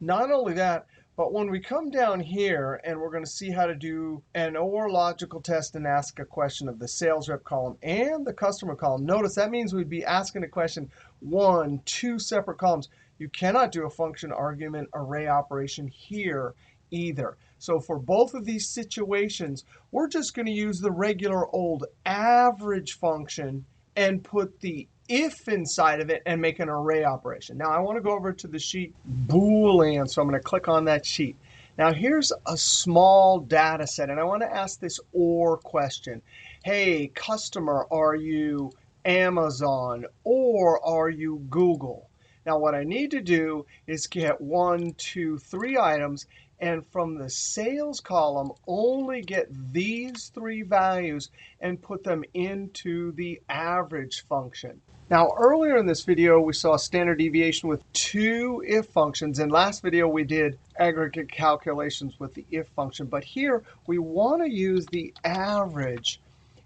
A: Not only that, but when we come down here and we're going to see how to do an OR logical test and ask a question of the sales rep column and the customer column, notice that means we'd be asking a question 2 separate columns. You cannot do a function argument array operation here either. So for both of these situations, we're just going to use the regular old average function and put the if inside of it and make an array operation. Now, I want to go over to the sheet Boolean, so I'm going to click on that sheet. Now, here's a small data set, and I want to ask this OR question. Hey, customer, are you Amazon or are you Google? Now, what I need to do is get 1, 2, 3 items, and from the sales column, only get these 3 values and put them into the average function. Now, earlier in this video, we saw standard deviation with 2 if functions. In last video, we did aggregate calculations with the if function. But here, we want to use the average.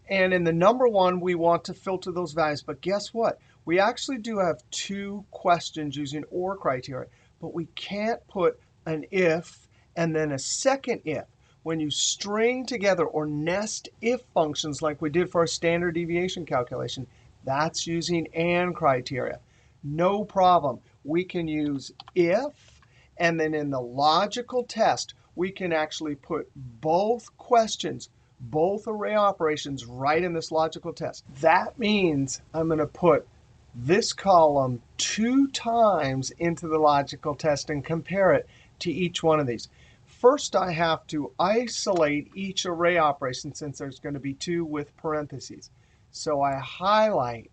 A: And in the number 1, we want to filter those values. But guess what? We actually do have 2 questions using OR criteria. But we can't put an if and then a second if. When you string together or nest if functions like we did for our standard deviation calculation, that's using AND criteria. No problem. We can use if, and then in the logical test, we can actually put both questions, both array operations right in this logical test. That means I'm going to put this column 2 times into the logical test and compare it to each one of these. First, I have to isolate each array operation since there's going to be 2 with parentheses. So I highlight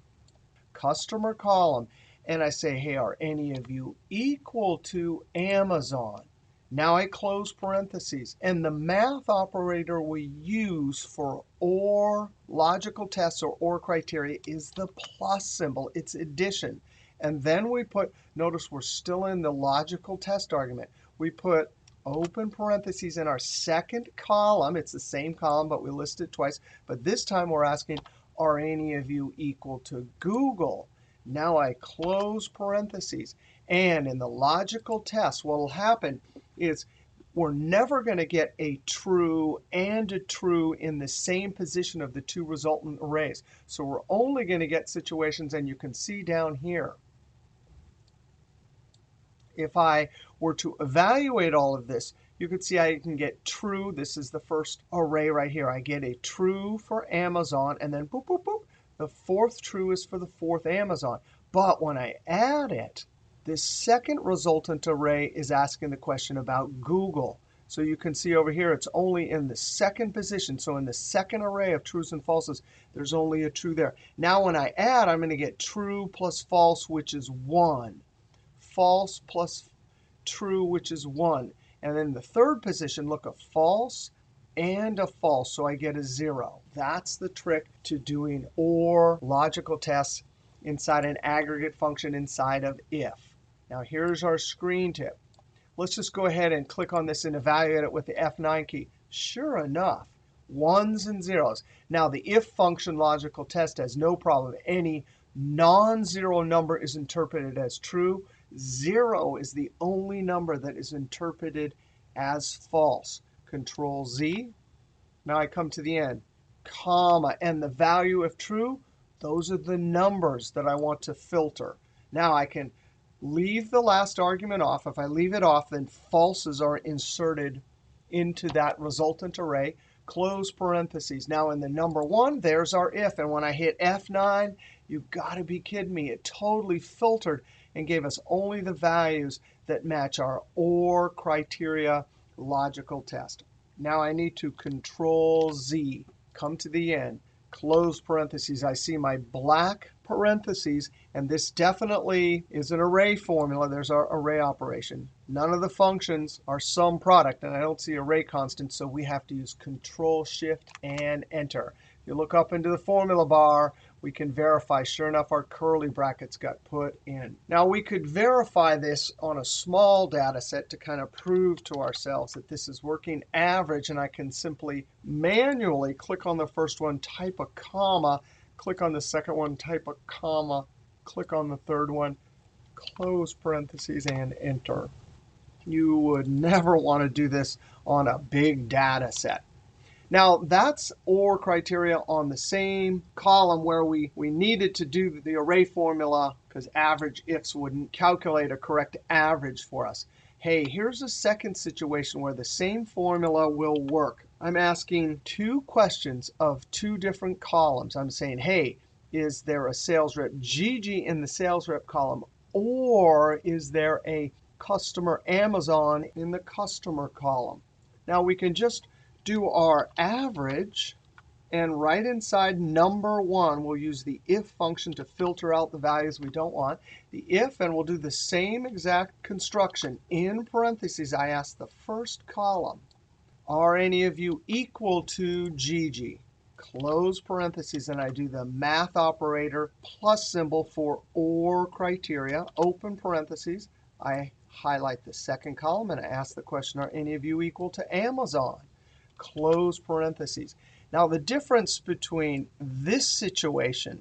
A: customer column, and I say, hey, are any of you equal to Amazon? Now I close parentheses. And the math operator we use for OR logical tests or OR criteria is the plus symbol. It's addition. And then we put, notice we're still in the logical test argument. We put open parentheses in our second column. It's the same column, but we list it twice. But this time we're asking, are any of you equal to Google? Now I close parentheses. And in the logical test, what will happen is we're never going to get a true and a true in the same position of the 2 resultant arrays. So we're only going to get situations, and you can see down here, if I were to evaluate all of this, you could see I can get true. This is the first array right here. I get a true for Amazon, and then boop, boop, boop. The 4th true is for the 4th Amazon. But when I add it, this second resultant array is asking the question about Google. So you can see over here, it's only in the second position. So in the second array of trues and falses, there's only a true there. Now when I add, I'm going to get true plus false, which is 1. False plus true, which is 1. And then the third position, look, a false and a false. So I get a 0. That's the trick to doing OR logical tests inside an aggregate function inside of if. Now here's our screen tip. Let's just go ahead and click on this and evaluate it with the F9 key. Sure enough, 1s and 0s. Now the if function logical test has no problem. Any non-zero number is interpreted as true. 0 is the only number that is interpreted as false. Control Z. Now I come to the end. Comma. And the value of true, those are the numbers that I want to filter. Now I can leave the last argument off. If I leave it off, then falses are inserted into that resultant array. Close parentheses. Now in the number 1, there's our if. And when I hit F9, you've got to be kidding me. It totally filtered and gave us only the values that match our OR criteria logical test. Now I need to Control Z, come to the end, close parentheses. I see my black parentheses, and this definitely is an array formula. There's our array operation. None of the functions are sum product, and I don't see array constant, so we have to use Control Shift and Enter. If you look up into the formula bar, we can verify. Sure enough, our curly brackets got put in. Now, we could verify this on a small data set to kind of prove to ourselves that this is working average, and I can simply manually click on the first one, type a comma, click on the second one, type a comma, click on the third one, close parentheses, and enter. You would never want to do this on a big data set. Now, that's OR criteria on the same column where we needed to do the array formula because AVERAGEIFS wouldn't calculate a correct average for us. Hey, here's a second situation where the same formula will work. I'm asking two questions of two different columns. I'm saying, hey, is there a sales rep Gigi in the sales rep column, or is there a customer Amazon in the customer column? Now, we can just do our average, and right inside number one, we'll use the if function to filter out the values we don't want. The if, and we'll do the same exact construction. In parentheses, I ask the first column, are any of you equal to Gigi? Close parentheses, and I do the math operator plus symbol for OR criteria, open parentheses. I highlight the second column, and I ask the question, are any of you equal to Amazon? Close parentheses. Now, the difference between this situation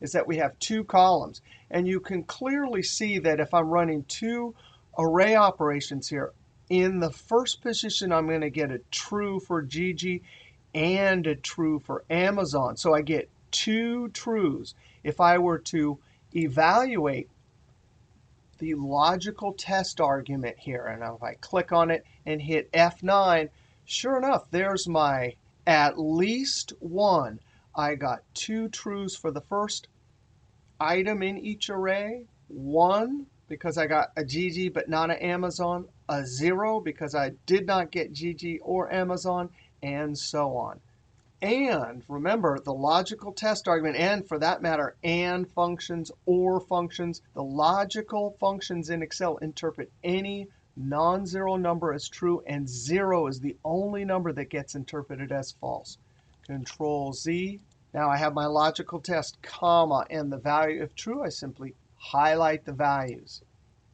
A: is that we have two columns. And you can clearly see that if I'm running two array operations here, in the first position, I'm going to get a true for Gigi and a true for Amazon. So I get two trues. If I were to evaluate the logical test argument here, and if I click on it and hit F9, sure enough, there's my at least one. I got two trues for the first item in each array, one because I got a Gigi but not an Amazon, a 0 because I did not get Gigi or Amazon, and so on. And remember, the logical test argument, and for that matter, and functions, or functions, the logical functions in Excel interpret any non-zero number as true, and 0 is the only number that gets interpreted as false. Control Z. Now I have my logical test, comma, and the value if true, I simply highlight the values.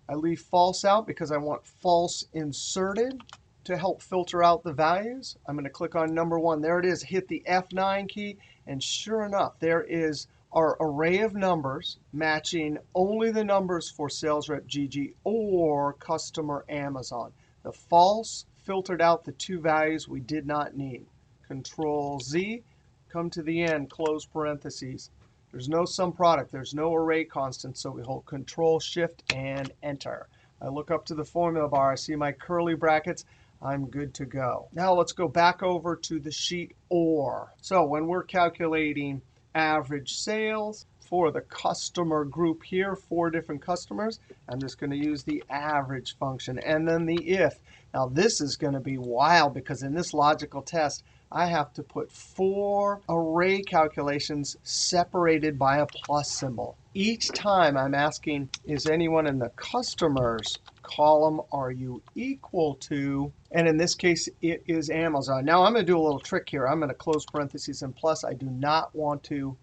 A: I leave false out because I want false inserted to help filter out the values. I'm going to click on number one. There it is. Hit the F9 key, and sure enough, there is our array of numbers matching only the numbers for sales rep Gigi or customer Amazon. The false filtered out the two values we did not need. Control Z, come to the end, close parentheses. There's no sum product. There's no array constant, so we hold Control Shift and Enter. I look up to the formula bar. I see my curly brackets. I'm good to go. Now let's go back over to the sheet OR. So when we're calculating average sales for the customer group here, 4 different customers, I'm just going to use the average function. And then the if. Now this is going to be wild because in this logical test, I have to put 4 array calculations separated by a plus symbol. Each time I'm asking, is anyone in the customers column, are you equal to? And in this case, it is Amazon. Now I'm going to do a little trick here. I'm going to close parentheses and plus. I do not want to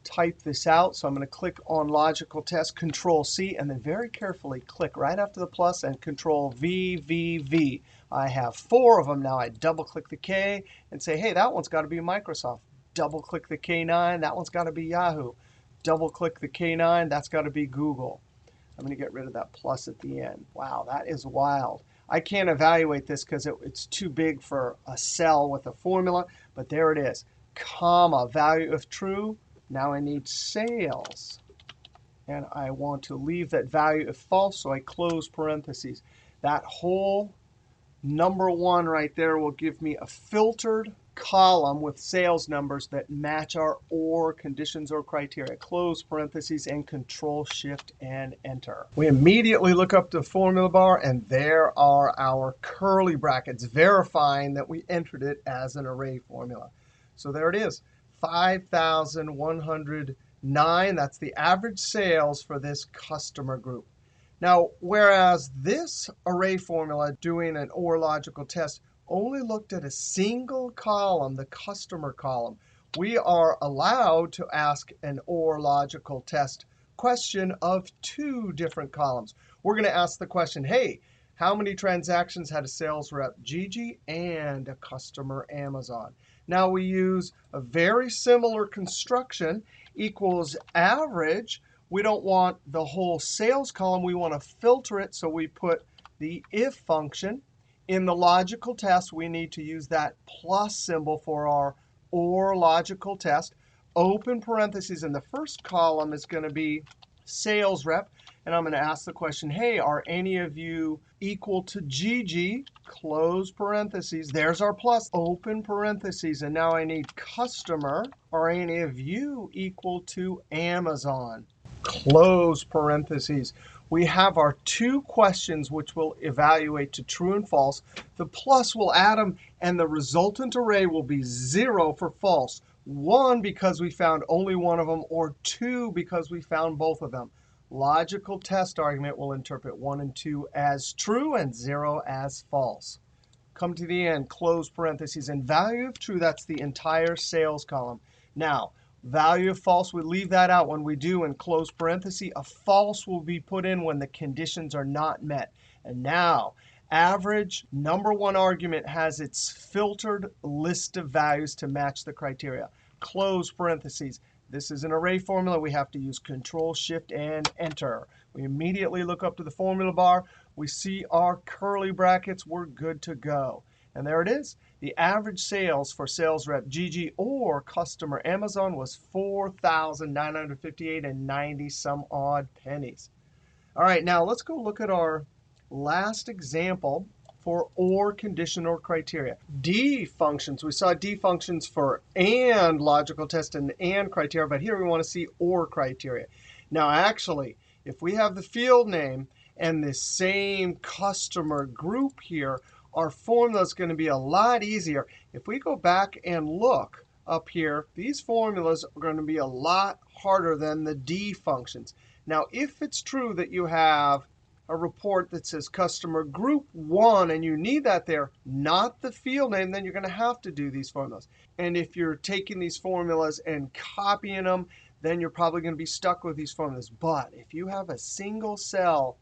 A: type this out. So I'm going to click on logical test, Control C, and then very carefully click right after the plus and Control V, V, V. I have 4 of them now. I double click the K and say, hey, that one's got to be Microsoft. Double click the K9, that one's got to be Yahoo. Double click the K9, that's got to be Google. I'm going to get rid of that plus at the end. Wow, that is wild. I can't evaluate this because it's too big for a cell with a formula, but there it is. Comma, value if true. Now I need sales. And I want to leave that value if false, so I close parentheses. That whole number 1 right there will give me a filtered column with sales numbers that match our OR conditions or criteria. Close parentheses and Control Shift and Enter. We immediately look up the formula bar, and there are our curly brackets verifying that we entered it as an array formula. So there it is. 5,109. That's the average sales for this customer group. Now, whereas this array formula doing an OR logical test only looked at a single column, the customer column, we are allowed to ask an OR logical test question of two different columns. We're going to ask the question, hey, how many transactions had a sales rep Gigi and a customer Amazon? Now we use a very similar construction, equals average. We don't want the whole sales column. We want to filter it, so we put the if function. In the logical test, we need to use that plus symbol for our OR logical test. Open parentheses, and the first column is going to be sales rep. And I'm going to ask the question, hey, are any of you equal to Gigi? Close parentheses. There's our plus. Open parentheses. And now I need customer. Are any of you equal to Amazon? Close parentheses. We have our two questions which will evaluate to true and false. The plus will add them, and the resultant array will be 0 for false. 1 because we found only one of them, or 2 because we found both of them. Logical test argument will interpret 1 and 2 as true and 0 as false. Come to the end, close parentheses. And value of true, that's the entire sales column. Now, value of false, we leave that out when we do in close parentheses. A false will be put in when the conditions are not met. And now, average number one argument has its filtered list of values to match the criteria. Close parentheses. This is an array formula. We have to use Control, Shift, and Enter. We immediately look up to the formula bar. We see our curly brackets. We're good to go. And there it is. The average sales for sales rep Gigi or customer Amazon was $4,958 and 90 some odd pennies. All right, now let's go look at our last example for OR condition or criteria. D functions. We saw D functions for AND logical test and criteria, but here we want to see OR criteria. Now, actually, if we have the field name and the same customer group here, our formula is going to be a lot easier. If we go back and look up here, these formulas are going to be a lot harder than the D functions. Now, if it's true that you have a report that says customer group 1 and you need that there, not the field name, then you're going to have to do these formulas. And if you're taking these formulas and copying them, then you're probably going to be stuck with these formulas. But if you have a single cell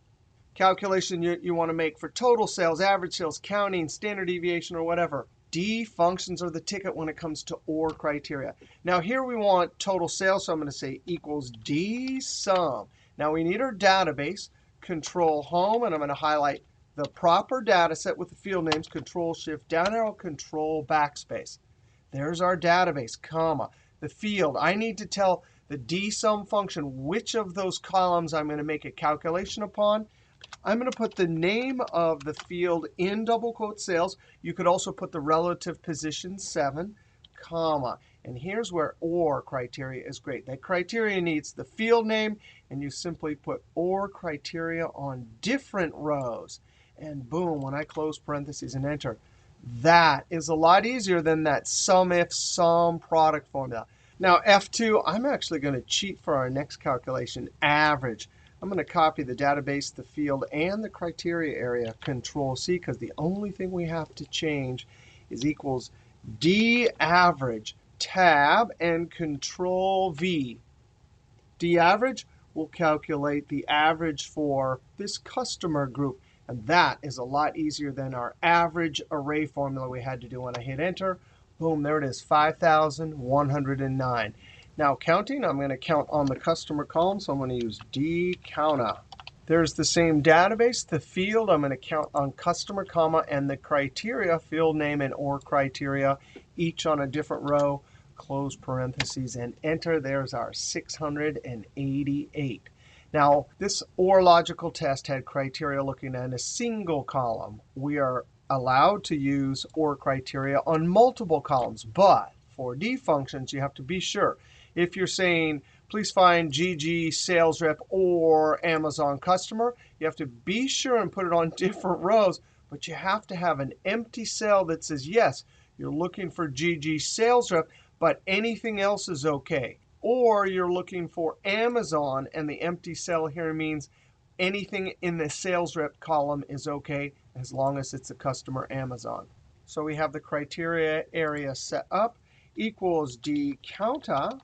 A: calculation you want to make for total sales, average sales, counting, standard deviation, or whatever, D functions are the ticket when it comes to OR criteria. Now here we want total sales, so I'm going to say equals D sum. Now we need our database. Control Home, and I'm going to highlight the proper data set with the field names, Control Shift down arrow, Control backspace. There's our database, comma. The field, I need to tell the dsum function which of those columns I'm going to make a calculation upon. I'm going to put the name of the field in double quote sales. You could also put the relative position 7, comma. And here's where OR criteria is great. That criteria needs the field name, and you simply put OR criteria on different rows. And boom, when I close parentheses and enter, that is a lot easier than that SUMIFS SUMPRODUCT formula. Now, F2, I'm actually going to cheat for our next calculation, average. I'm going to copy the database, the field, and the criteria area, Control C, because the only thing we have to change is equals D average. Tab and Control V. D average will calculate the average for this customer group. And that is a lot easier than our average array formula we had to do when I hit Enter. Boom, there it is, 5,109. Now counting, I'm going to count on the customer column, so I'm going to use dcounta. There's the same database, the field. I'm going to count on customer, comma, and the criteria, field name and OR criteria, each on a different row. Close parentheses and enter. There's our 688. Now, this OR logical test had criteria looking at a single column. We are allowed to use OR criteria on multiple columns. But for D functions, you have to be sure. If you're saying, please find GG sales rep or Amazon customer, you have to be sure and put it on different rows. But you have to have an empty cell that says, yes, you're looking for GG sales rep, but anything else is OK. Or you're looking for Amazon, and the empty cell here means anything in the sales rep column is OK as long as it's a customer Amazon. So we have the criteria area set up equals dcounta.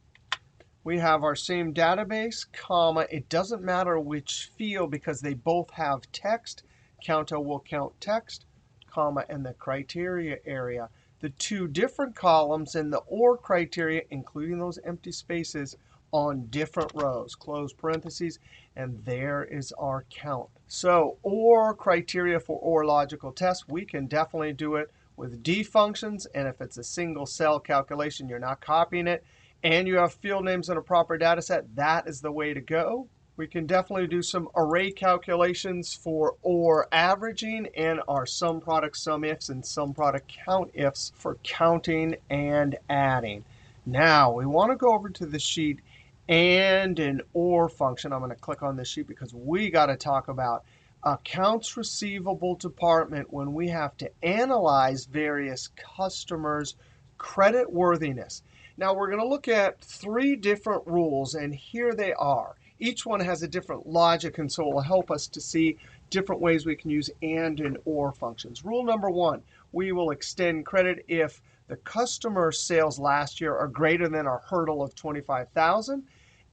A: We have our same database, comma. It doesn't matter which field because they both have text. Counta will count text, comma, and the criteria area. The two different columns in the OR criteria, including those empty spaces, on different rows. Close parentheses, and there is our count. So OR criteria for OR logical test, we can definitely do it with D functions. And if it's a single cell calculation, you're not copying it, and you have field names in a proper data set, that is the way to go. We can definitely do some array calculations for OR averaging and our SUMPRODUCT SUMIFS and SUMPRODUCT COUNTIFs for counting and adding. Now, we want to go over to the sheet and an OR function. I'm going to click on this sheet because we got to talk about accounts receivable department when we have to analyze various customers' credit worthiness. Now, we're going to look at 3 different rules, and here they are. Each one has a different logic, and so it will help us to see different ways we can use AND and OR functions. Rule number 1, we will extend credit if the customer sales last year are greater than our hurdle of $25,000,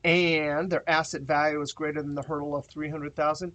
A: and their asset value is greater than the hurdle of $300,000,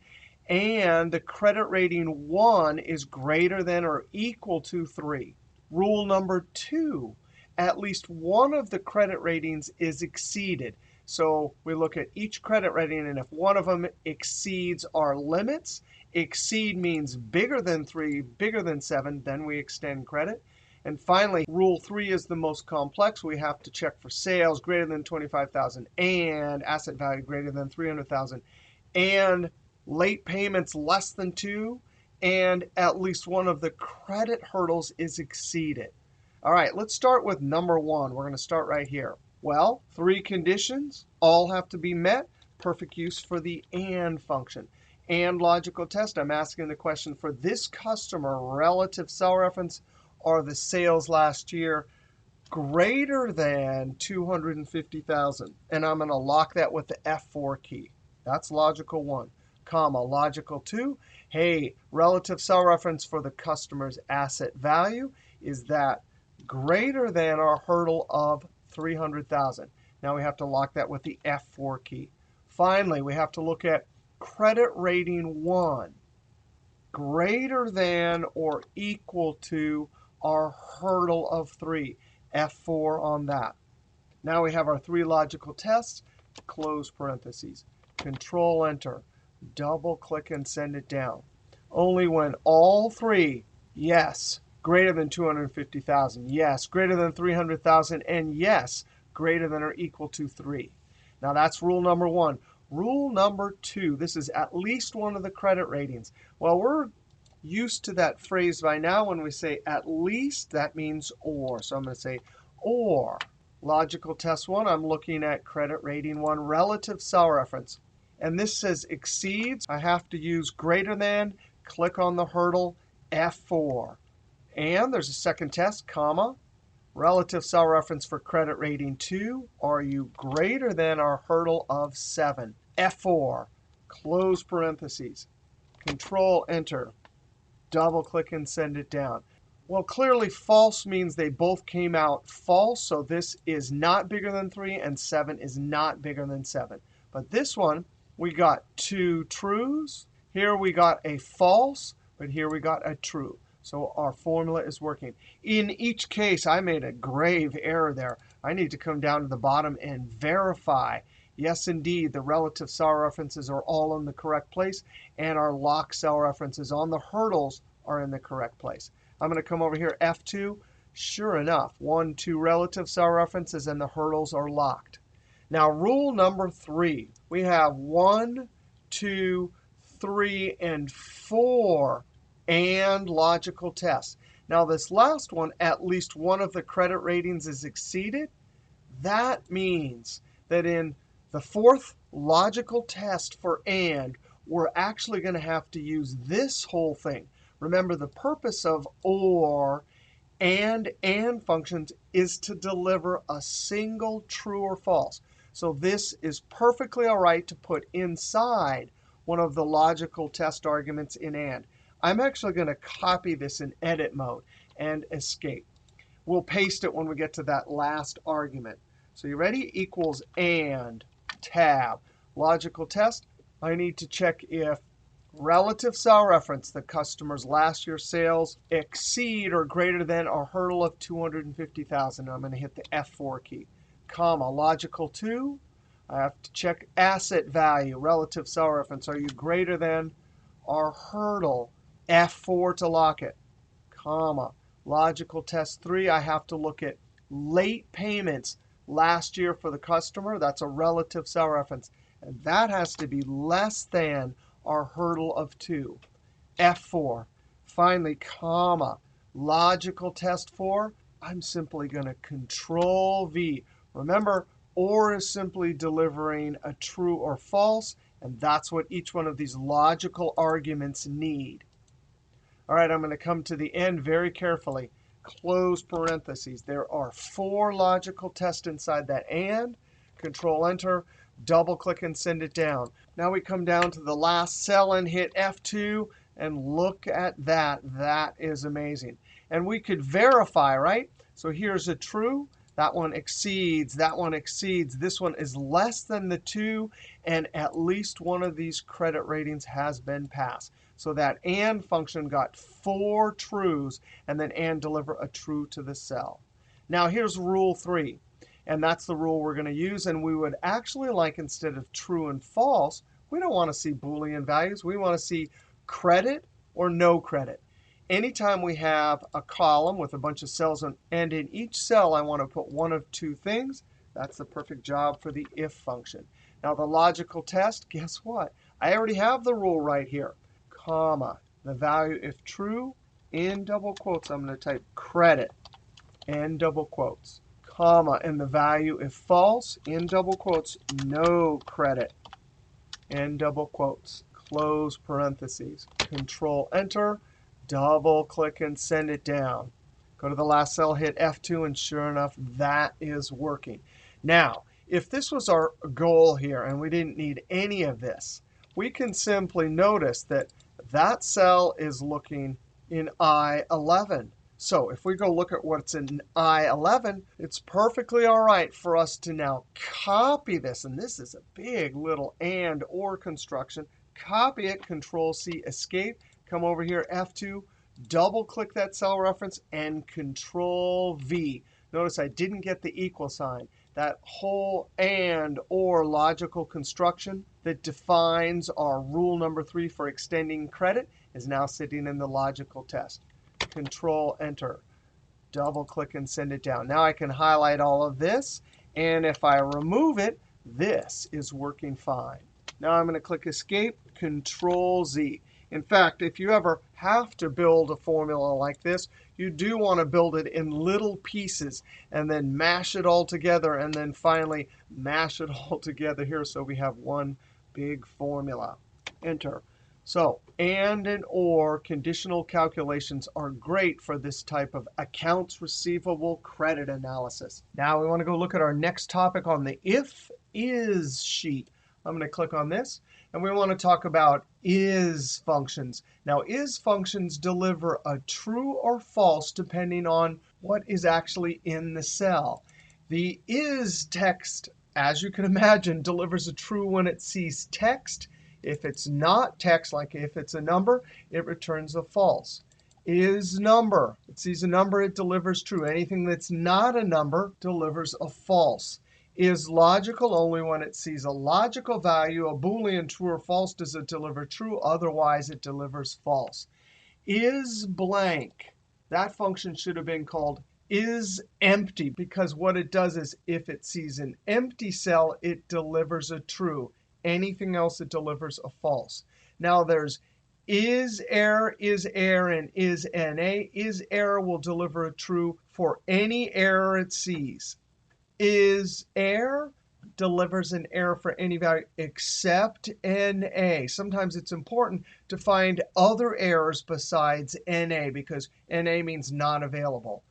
A: and the credit rating 1 is greater than or equal to 3. Rule number 2, at least one of the credit ratings is exceeded. So we look at each credit rating, and if one of them exceeds our limits, exceed means bigger than 3, bigger than 7, then we extend credit. And finally, rule 3 is the most complex. We have to check for sales greater than $25,000 and asset value greater than $300,000 and late payments less than 2, and at least one of the credit hurdles is exceeded. All right, let's start with number 1. We're going to start right here. Well, 3 conditions all have to be met. Perfect use for the AND function. And logical test, I'm asking the question for this customer, relative cell reference, are the sales last year greater than $250,000? And I'm going to lock that with the F4 key. That's logical 1. Comma, logical 2, hey, relative cell reference for the customer's asset value, is that greater than our hurdle of $300,000? Now we have to lock that with the F4 key. Finally, we have to look at credit rating 1, greater than or equal to our hurdle of 3. F4 on that. Now we have our 3 logical tests. Close parentheses. Control Enter. Double click and send it down. Only when all 3, yes, greater than 250,000, yes, greater than 300,000, and yes, greater than or equal to 3. Now that's rule number 1. Rule number 2, this is at least one of the credit ratings. Well, we're used to that phrase by now. When we say at least, that means OR. So I'm going to say OR. Logical test 1, I'm looking at credit rating 1, relative cell reference. And this says exceeds. I have to use greater than, click on the hurdle, F4. And there's a second test, comma, relative cell reference for credit rating 2. Are you greater than our hurdle of 7? F4, close parentheses, Control Enter, double click and send it down. Well, clearly false means they both came out false. So this is not bigger than 3, and 7 is not bigger than 7. But this one, we got 2 trues. Here we got a false, but here we got a true. So our formula is working. In each case, I made a grave error there. I need to come down to the bottom and verify. Yes, indeed, the relative cell references are all in the correct place, and our lock cell references on the hurdles are in the correct place. I'm going to come over here, F2. Sure enough, 1, 2 relative cell references, and the hurdles are locked. Now, rule number 3, we have 1, 2, 3, and 4 and logical tests. Now, this last one, at least one of the credit ratings is exceeded. That means that in the 4th logical test for AND, we're actually going to have to use this whole thing. Remember, the purpose of OR and functions is to deliver a single true or false. So this is perfectly all right to put inside one of the logical test arguments in and. I'm actually going to copy this in edit mode and escape. We'll paste it when we get to that last argument. So you ready? Equals and tab. Logical test. I need to check if relative cell reference, the customer's last year's sales, exceed or greater than our hurdle of 250,000. I'm going to hit the F4 key. Comma, logical 2. I have to check asset value, relative cell reference. Are you greater than our hurdle? F4 to lock it. Comma, logical test 3. I have to look at late payments last year for the customer. That's a relative cell reference. And that has to be less than our hurdle of 2. F4. Finally, comma, logical test 4. I'm simply going to Control V. Remember, OR is simply delivering a true or false, and that's what each one of these logical arguments need. All right, I'm going to come to the end very carefully. Close parentheses. There are 4 logical tests inside that and. Control-Enter. Double-click and send it down. Now we come down to the last cell and hit F2, and look at that. That is amazing. And we could verify, right? So here's a true. That one exceeds. That one exceeds. This one is less than the 2, and at least one of these credit ratings has been passed. So that AND function got 4 trues, and then AND deliver a true to the cell. Now here's rule 3. And that's the rule we're going to use. And we would actually like, instead of true and false, we don't want to see Boolean values. We want to see credit or no credit. Anytime we have a column with a bunch of cells, and in each cell I want to put one of 2 things, that's the perfect job for the if function. Now the logical test, guess what? I already have the rule right here. Comma, the value if true, in double quotes, I'm going to type credit, in double quotes. Comma, and the value if false, in double quotes, no credit, in double quotes, close parentheses. Control-Enter, double-click and send it down. Go to the last cell, hit F2, and sure enough, that is working. Now, if this was our goal here and we didn't need any of this, we can simply notice that that cell is looking in I11. So if we go look at what's in I11, it's perfectly all right for us to now copy this. And this is a big little and or construction. Copy it, Control-C, escape. Come over here, F2, double-click that cell reference, and Control-V. Notice I didn't get the equal sign. That whole and or logical construction that defines our rule number 3 for extending credit is now sitting in the logical test. Control-Enter, double-click and send it down. Now I can highlight all of this, and if I remove it, this is working fine. Now I'm going to click Escape, Control-Z. In fact, if you ever have to build a formula like this, you do want to build it in little pieces and then mash it all together, and then finally mash it all together here so we have one big formula. Enter. So and or conditional calculations are great for this type of accounts receivable credit analysis. Now we want to go look at our next topic on the if-is sheet. I'm going to click on this, and we want to talk about is functions. Now, is functions deliver a true or false depending on what is actually in the cell. The is text, as you can imagine, delivers a true when it sees text. If it's not text, like if it's a number, it returns a false. Is number. It sees a number, it delivers true. Anything that's not a number delivers a false. Is logical only when it sees a logical value, a Boolean true or false, does it deliver true? Otherwise, it delivers false. Is blank. That function should have been called is empty, because what it does is if it sees an empty cell, it delivers a true. Anything else, it delivers a false. Now there's is error, and is NA. Is error will deliver a true for any error it sees. Is error delivers an error for any value except NA. Sometimes it's important to find other errors besides NA, because NA means not available.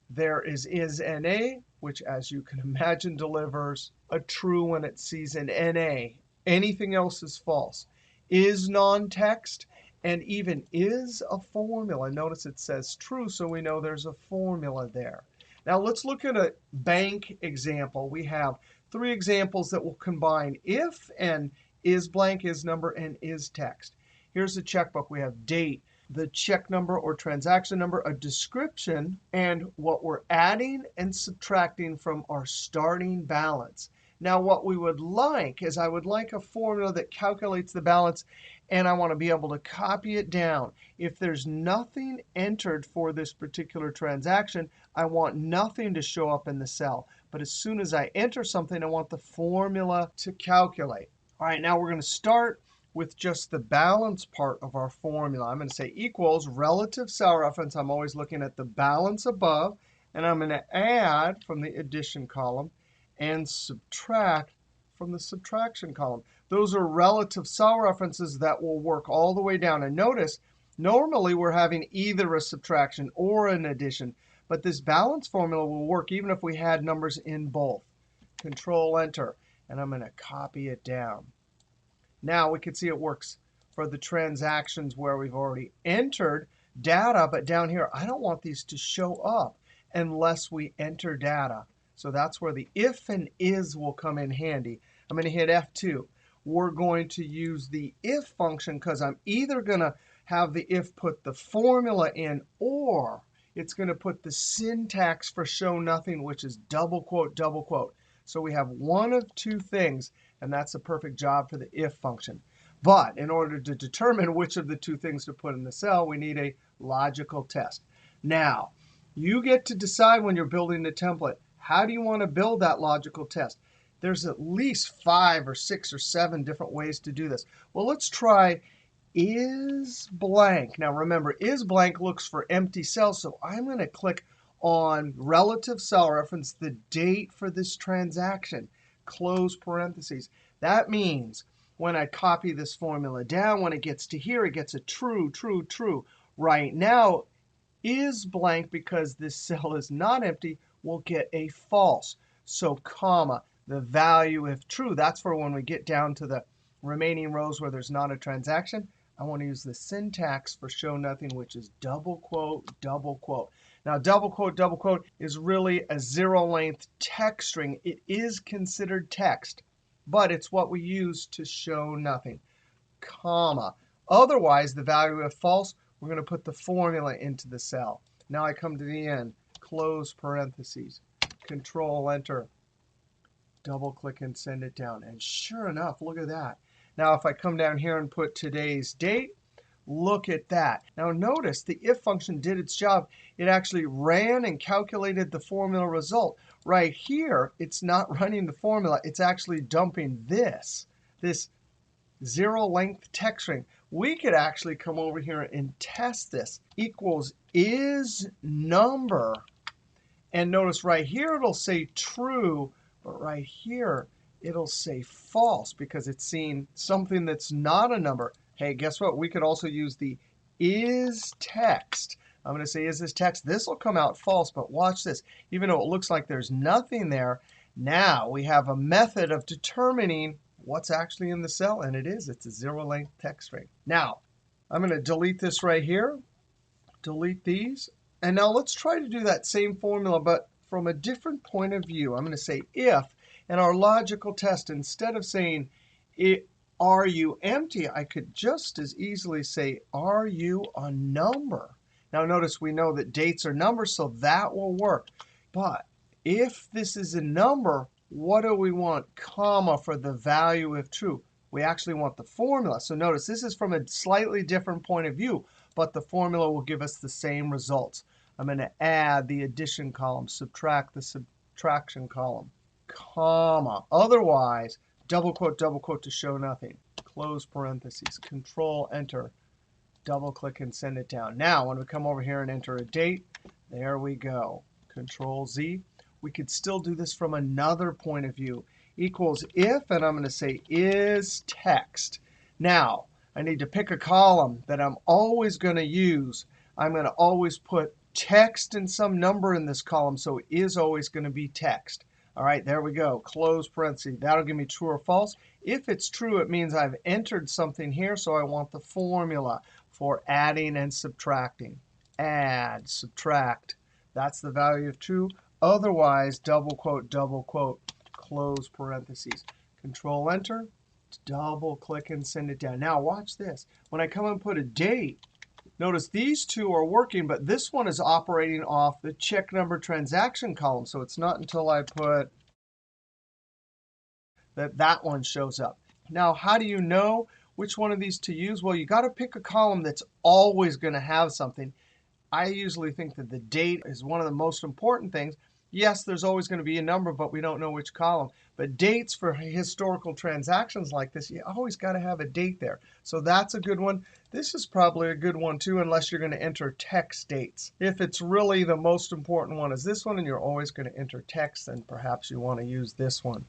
A: There is NA, which, as you can imagine, delivers a true when it sees an NA. Anything else is false. Is non-text, and even is a formula. Notice it says true, so we know there's a formula there. Now let's look at a bank example. We have 3 examples that will combine if and is blank, is number, and is text. Here's the checkbook. We have date, the check number or transaction number, a description, and what we're adding and subtracting from our starting balance. Now what we would like is I would like a formula that calculates the balance, and I want to be able to copy it down. If there's nothing entered for this particular transaction, I want nothing to show up in the cell. But as soon as I enter something, I want the formula to calculate. All right, now we're going to start with just the balance part of our formula. I'm going to say equals relative cell reference. I'm always looking at the balance above. And I'm going to add from the addition column and subtract from the subtraction column. Those are relative cell references that will work all the way down. And notice, normally we're having either a subtraction or an addition. But this balance formula will work even if we had numbers in both. Control-Enter. And I'm going to copy it down. Now we can see it works for the transactions where we've already entered data. But down here, I don't want these to show up unless we enter data. So that's where the if and is will come in handy. I'm going to hit F2. We're going to use the if function because I'm either going to have the if put the formula in, or it's going to put the syntax for show nothing, which is double quote, double quote. So we have one of 2 things, and that's a perfect job for the if function. But in order to determine which of the 2 things to put in the cell, we need a logical test. Now, you get to decide when you're building the template, how do you want to build that logical test? There's at least 5 or 6 or 7 different ways to do this. Well, let's try is blank. Now remember, is blank looks for empty cells, so I'm going to click on relative cell reference, the date for this transaction, close parentheses. That means when I copy this formula down, when it gets to here, it gets a true, true, true. Right now, is blank, because this cell is not empty, will get a false. So comma, the value if true. That's for when we get down to the remaining rows where there's not a transaction. I want to use the syntax for show nothing, which is double quote, double quote. Now, double quote is really a 0-length text string. It is considered text, but it's what we use to show nothing, comma. Otherwise, the value if false, we're going to put the formula into the cell. Now I come to the end, close parentheses, Control-Enter, double-click and send it down. And sure enough, look at that. Now if I come down here and put today's date, look at that. Now notice the if function did its job. It actually ran and calculated the formula result. Right here, it's not running the formula. It's actually dumping this 0-length text string. We could actually come over here and test this. Equals is number. And notice right here it'll say true, but right here it'll say false because it's seeing something that's not a number. Hey, guess what? We could also use the is text. I'm going to say is this text. This will come out false, but watch this. Even though it looks like there's nothing there, now we have a method of determining what's actually in the cell, and it is. It's a 0-length text string. Now, I'm going to delete this right here, delete these. And now let's try to do that same formula, but from a different point of view. I'm going to say if, and our logical test, instead of saying are you empty, I could just as easily say are you a number. Now notice we know that dates are numbers, so that will work. But if this is a number, what do we want? Comma for the value if true. We actually want the formula. So notice this is from a slightly different point of view, but the formula will give us the same results. I'm going to add the addition column, subtract the subtraction column, comma. Otherwise, double quote to show nothing. Close parentheses, Control-Enter, double-click and send it down. Now, when we come over here and enter a date, there we go. Control-Z. We could still do this from another point of view. Equals if, and I'm going to say is text. Now, I need to pick a column that I'm always going to use. I'm going to always put text and some number in this column, so it is always going to be text. All right, there we go. Close parentheses. That'll give me true or false. If it's true, it means I've entered something here, so I want the formula for adding and subtracting. Add, subtract. That's the value of true. Otherwise, double quote, close parentheses. Control Enter, double click and send it down. Now watch this. When I come and put a date, notice these two are working, but this one is operating off the check number transaction column. So it's not until I put that one shows up. Now, how do you know which one of these to use? Well, you got to pick a column that's always going to have something. I usually think that the date is one of the most important things. Yes, there's always going to be a number, but we don't know which column. But dates for historical transactions like this, you always got to have a date there. So that's a good one. This is probably a good one, too, unless you're going to enter text dates. If it's really the most important one is this one, and you're always going to enter text, then perhaps you want to use this one.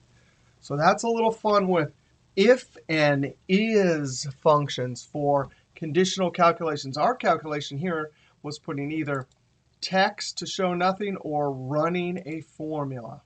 A: So that's a little fun with if and is functions for conditional calculations. Our calculation here was putting either text to show nothing or running a formula.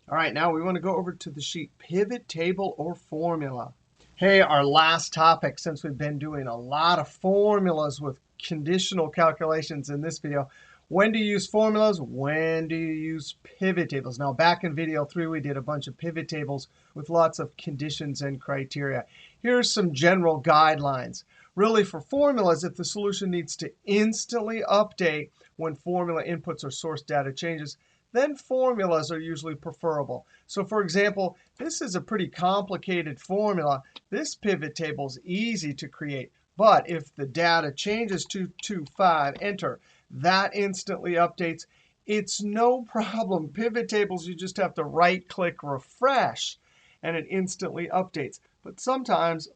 A: All right, now we want to go over to the sheet pivot table or formula. Hey, our last topic, since we've been doing a lot of formulas with conditional calculations in this video. When do you use formulas? When do you use pivot tables? Now, back in video 3, we did a bunch of pivot tables with lots of conditions and criteria. Here's some general guidelines. Really, for formulas, if the solution needs to instantly update when formula inputs or source data changes, then formulas are usually preferable. So for example, this is a pretty complicated formula. This pivot table is easy to create. But if the data changes to 5, enter, that instantly updates. It's no problem. Pivot tables, you just have to right-click refresh, and it instantly updates. But sometimes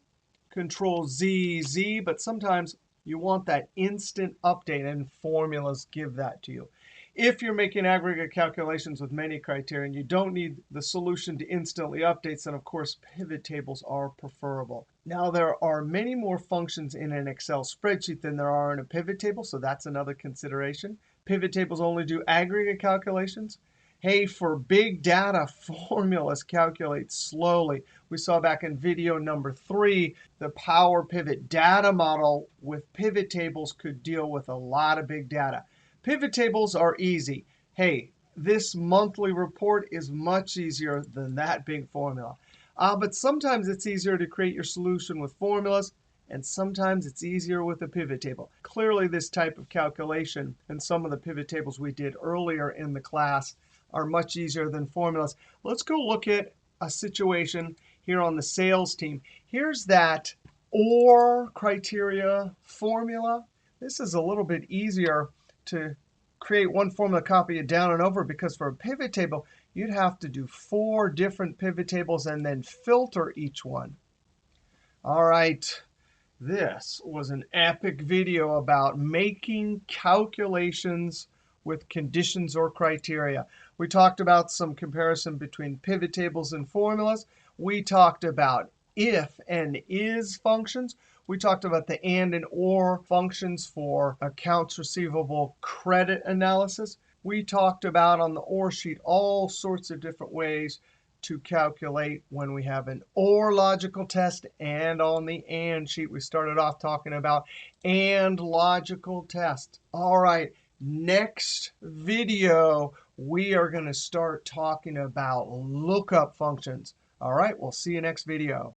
A: Control-Z, Z, but sometimes you want that instant update, and formulas give that to you. If you're making aggregate calculations with many criteria and you don't need the solution to instantly update, then of course pivot tables are preferable. Now, there are many more functions in an Excel spreadsheet than there are in a pivot table, so that's another consideration. Pivot tables only do aggregate calculations. Hey, for big data, formulas calculate slowly. We saw back in video number 3, the Power Pivot data model with pivot tables could deal with a lot of big data. Pivot tables are easy. Hey, this monthly report is much easier than that big formula. But sometimes it's easier to create your solution with formulas, and sometimes it's easier with a pivot table. Clearly, this type of calculation and some of the pivot tables we did earlier in the class are much easier than formulas. Let's go look at a situation here on the sales team. Here's that OR criteria formula. This is a little bit easier to create one formula, copy it down and over, because for a pivot table, you'd have to do 4 different pivot tables and then filter each one. All right, this was an epic video about making calculations with conditions or criteria. We talked about some comparison between pivot tables and formulas. We talked about if and is functions. We talked about the and or functions for accounts receivable credit analysis. We talked about on the or sheet all sorts of different ways to calculate when we have an or logical test. And on the and sheet, we started off talking about and logical test. All right, next video, we are going to start talking about lookup functions. All right, we'll see you next video.